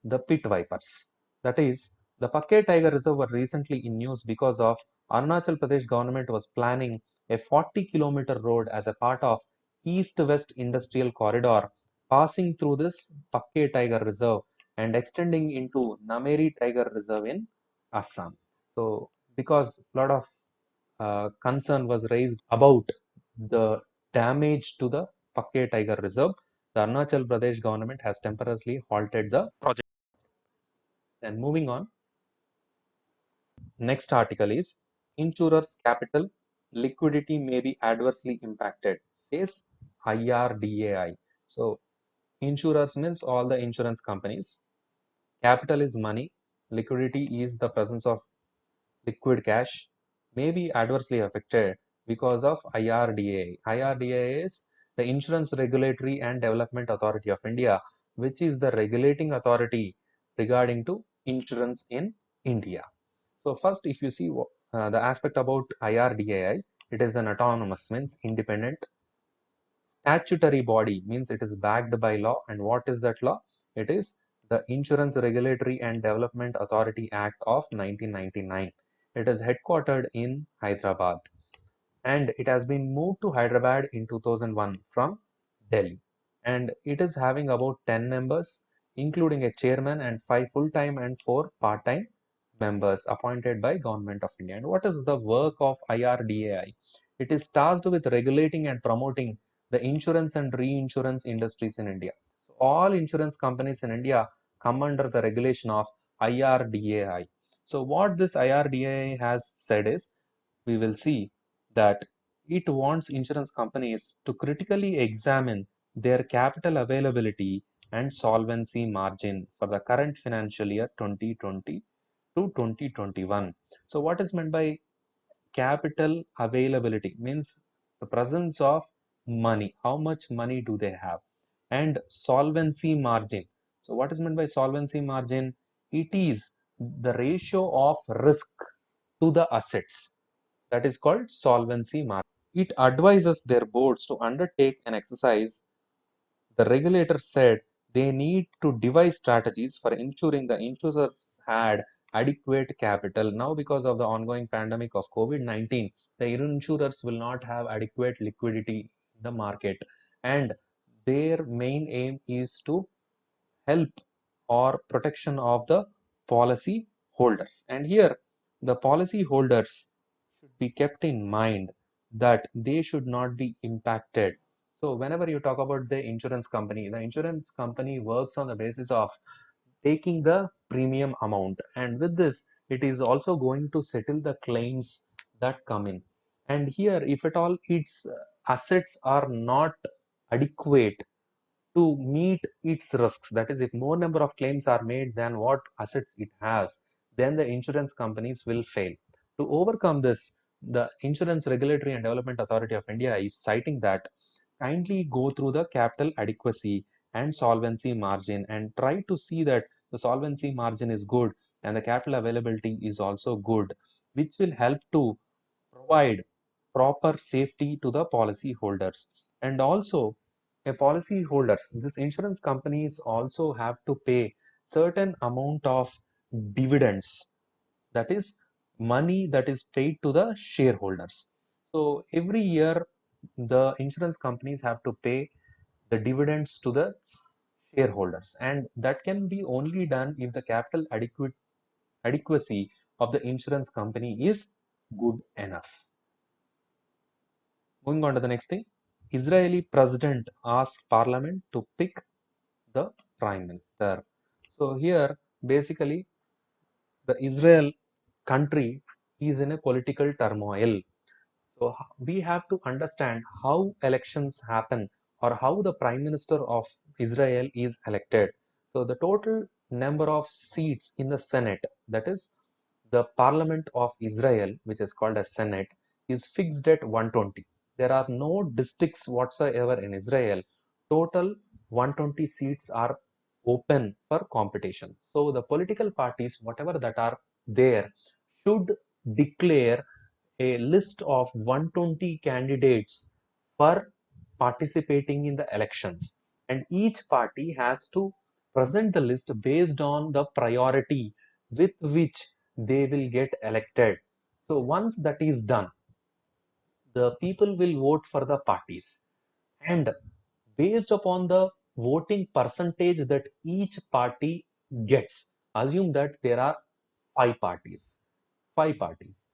the pit vipers? That is, the Pakke Tiger Reserve were recently in news because of Arunachal Pradesh government was planning a 40-kilometer road as a part of East-West Industrial Corridor passing through this Pakke Tiger Reserve and extending into Nameri Tiger Reserve in Assam. So because a lot of concern was raised about the damage to the Pakke Tiger Reserve, the Arunachal Pradesh government has temporarily halted the project. And moving on, next article is Insurers' Capital Liquidity may be adversely impacted, says IRDAI. So insurers means all the insurance companies. Capital is money. Liquidity is the presence of liquid cash may be adversely affected because of IRDA. IRDA is the Insurance Regulatory and Development Authority of India, which is the regulating authority regarding to insurance in India. So first, if you see the aspect about IRDAI, it is an autonomous, means independent statutory body, means it is backed by law. And what is that law? It is the Insurance Regulatory and Development Authority Act of 1999. It is headquartered in Hyderabad and it has been moved to Hyderabad in 2001 from Delhi. And it is having about 10 members, including a chairman and 5 full-time and 4 part-time members appointed by Government of India. And what is the work of IRDAI? It is tasked with regulating and promoting the insurance and reinsurance industries in India. So all insurance companies in India come under the regulation of IRDAI. So what this IRDAI has said is, we will see that it wants insurance companies to critically examine their capital availability and solvency margin for the current financial year 2020 to 2021. So what is meant by capital availability? Means the presence of money. How much money do they have? And solvency margin. So what is meant by solvency margin? It is the ratio of risk to the assets, that is called solvency margin. It advises their boards to undertake an exercise. The regulator said they need to devise strategies for ensuring the insurers had adequate capital. Now, because of the ongoing pandemic of COVID-19, the insurers will not have adequate liquidity in the market, and their main aim is to help or protection of the policy holders. And here, the policy holders should be kept in mind that they should not be impacted. So whenever you talk about the insurance company works on the basis of taking the premium amount, and with this it is also going to settle the claims that come in. And here, if at all its assets are not adequate to meet its risks, that is, if more number of claims are made than what assets it has, then the insurance companies will fail. To overcome this, the Insurance Regulatory and Development Authority of India is citing that kindly go through the capital adequacy and solvency margin and try to see that the solvency margin is good and the capital availability is also good, which will help to provide proper safety to the policy holders. And also, a policy holders, this insurance companies also have to pay certain amount of dividends, that is money that is paid to the shareholders. So every year the insurance companies have to pay the dividends to the shareholders, and that can be only done if the capital adequacy of the insurance company is good enough. Moving on to the next thing, Israeli president asks parliament to pick the prime minister. So here, basically, the Israel country is in a political turmoil. So we have to understand how elections happen or how the prime minister of Israel is elected. So the total number of seats in the Senate, that is the Parliament of Israel, which is called as Senate, is fixed at 120. There are no districts whatsoever in Israel. Total 120 seats are open for competition. So the political parties, whatever that are there, should declare a list of 120 candidates for participating in the elections, and each party has to present the list based on the priority with which they will get elected. So once that is done, the people will vote for the parties, and based upon the voting percentage that each party gets, assume that there are five parties,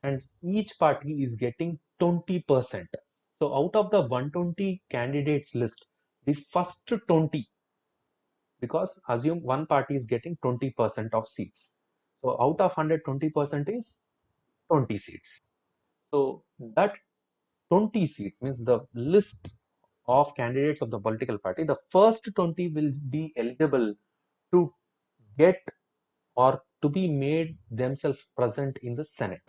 and each party is getting 20%. So out of the 120 candidates list, the first 20, because assume one party is getting 20% of seats. So out of 100, 20% is 20 seats. So that 20 seats means the list of candidates of the political party, the first 20 will be eligible to get or to be made themselves present in the Senate.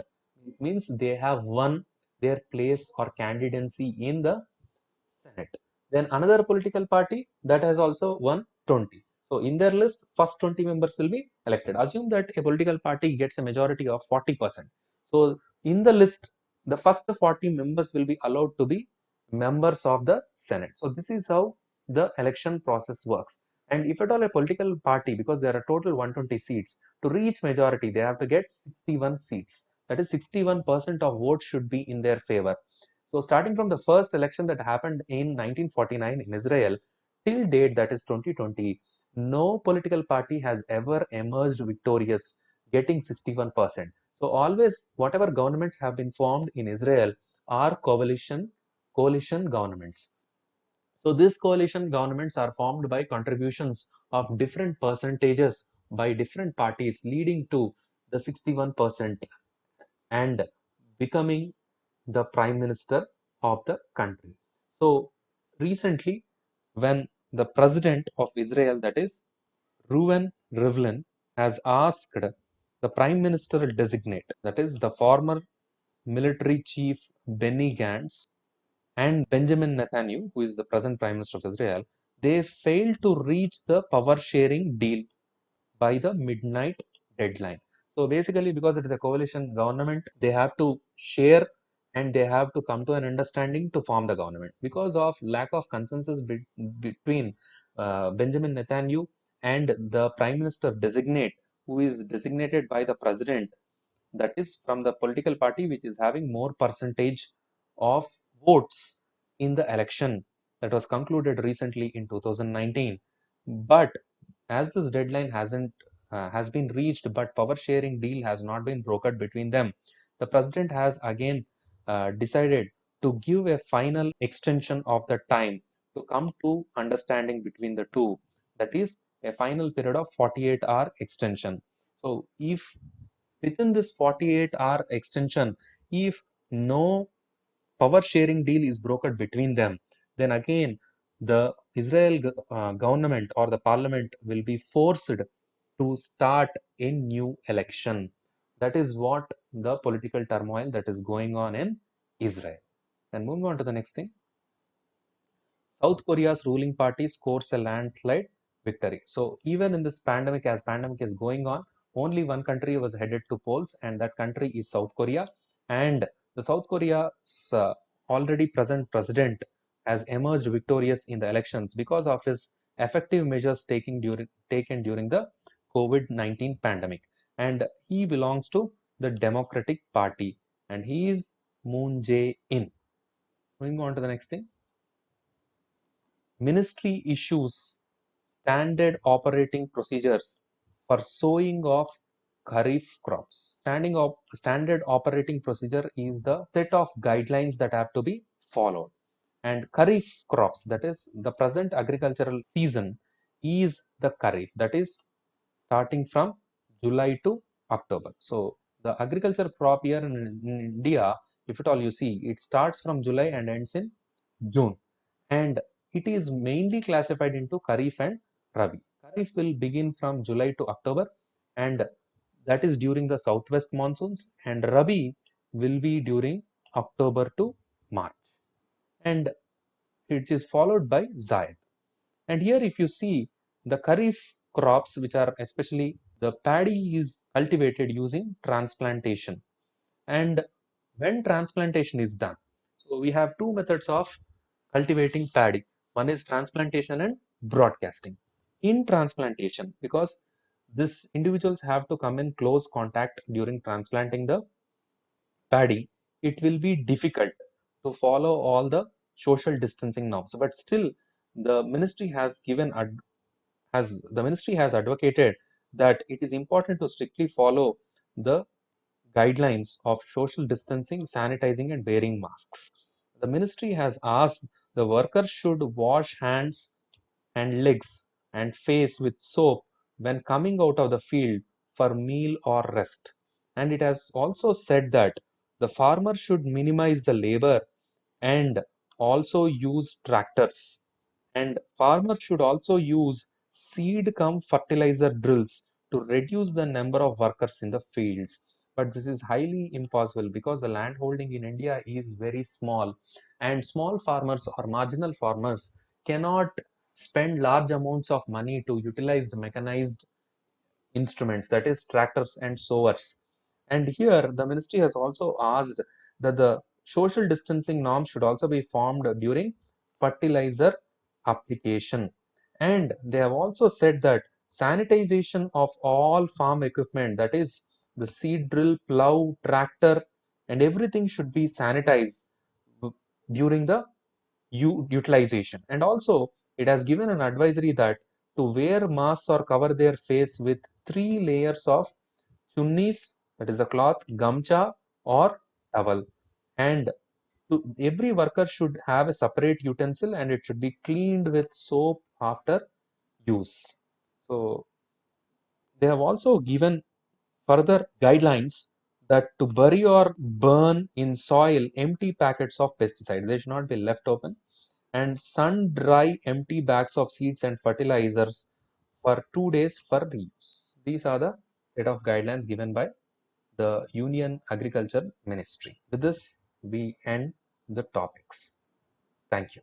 It means they have won their place or candidacy in the Senate. Then another political party that has also won 20. So in their list, first 20 members will be elected. Assume that a political party gets a majority of 40%. So in the list, the first 40 members will be allowed to be members of the Senate. So this is how the election process works. And if at all a political party, because there are total 120 seats, to reach majority, they have to get 61 seats. That is 61% of votes should be in their favor. So starting from the first election that happened in 1949 in Israel till date, that is 2020, no political party has ever emerged victorious getting 61%. So always whatever governments have been formed in Israel are coalition governments. So these coalition governments are formed by contributions of different percentages by different parties, leading to the 61% and becoming the prime minister of the country. So recently, when the president of Israel, that is Reuven Rivlin, has asked the prime minister designate, that is the former military chief Benny Gantz and Benjamin Netanyahu, who is the present prime minister of Israel, they failed to reach the power sharing deal by the midnight deadline. So basically, because it is a coalition government, they have to share and they have to come to an understanding to form the government. Because of lack of consensus between Benjamin Netanyahu and the prime minister designate, who is designated by the president, that is from the political party which is having more percentage of votes in the election that was concluded recently in 2019. But as this deadline has been reached, but power sharing deal has not been brokered between them, the president has again decided to give a final extension of the time to come to understanding between the two. That is a final period of 48-hour extension. So if within this 48-hour extension, if no power sharing deal is brokered between them, then again the Israel government or the parliament will be forced to start a new election. That is what the political turmoil that is going on in Israel. And moving on to the next thing. South Korea's ruling party scores a landslide victory. So even in this pandemic, as pandemic is going on, only one country was headed to polls, and that country is South Korea. And the South Korea's already present president has emerged victorious in the elections because of his effective measures taken during the COVID-19 pandemic. And he belongs to the Democratic Party, and he is Moon Jae-in. Moving on to the next thing. Ministry issues standard operating procedures for sowing of kharif crops. Standard operating procedure is the set of guidelines that have to be followed. And kharif crops, that is the present agricultural season, is the kharif, that is starting from July to October. So the agriculture crop year in India, if at all you see, it starts from July and ends in June. And it is mainly classified into Kharif and Rabi. Kharif will begin from July to October, and that is during the southwest monsoons, and Rabi will be during October to March. And it is followed by Zaid. And here, if you see the Kharif crops, which are especially the paddy, is cultivated using transplantation. And when transplantation is done, so we have two methods of cultivating paddy. One is transplantation and broadcasting. In transplantation, because these individuals have to come in close contact during transplanting the paddy, it will be difficult to follow all the social distancing norms. But still, the ministry has advocated that it is important to strictly follow the guidelines of social distancing, sanitizing, and wearing masks. The ministry has asked the workers should wash hands and legs and face with soap when coming out of the field for meal or rest. And it has also said that the farmer should minimize the labor and also use tractors. And farmers should also use seed cum fertilizer drills to reduce the number of workers in the fields. But this is highly impossible because the land holding in India is very small, and small farmers or marginal farmers cannot spend large amounts of money to utilize the mechanized instruments, that is tractors and sowers. And here the ministry has also asked that the social distancing norms should also be formed during fertilizer application. And they have also said that sanitization of all farm equipment, that is the seed drill, plow, tractor, and everything should be sanitized during the utilization. And also it has given an advisory that to wear masks or cover their face with 3 layers of chunnis, that is a cloth, gamcha or towel. And every worker should have a separate utensil and it should be cleaned with soap after use. So they have also given further guidelines that to bury or burn in soil empty packets of pesticides, they should not be left open, and sun dry empty bags of seeds and fertilizers for 2 days for reuse. These are the set of guidelines given by the Union Agriculture Ministry. With this, we end the topics. Thank you.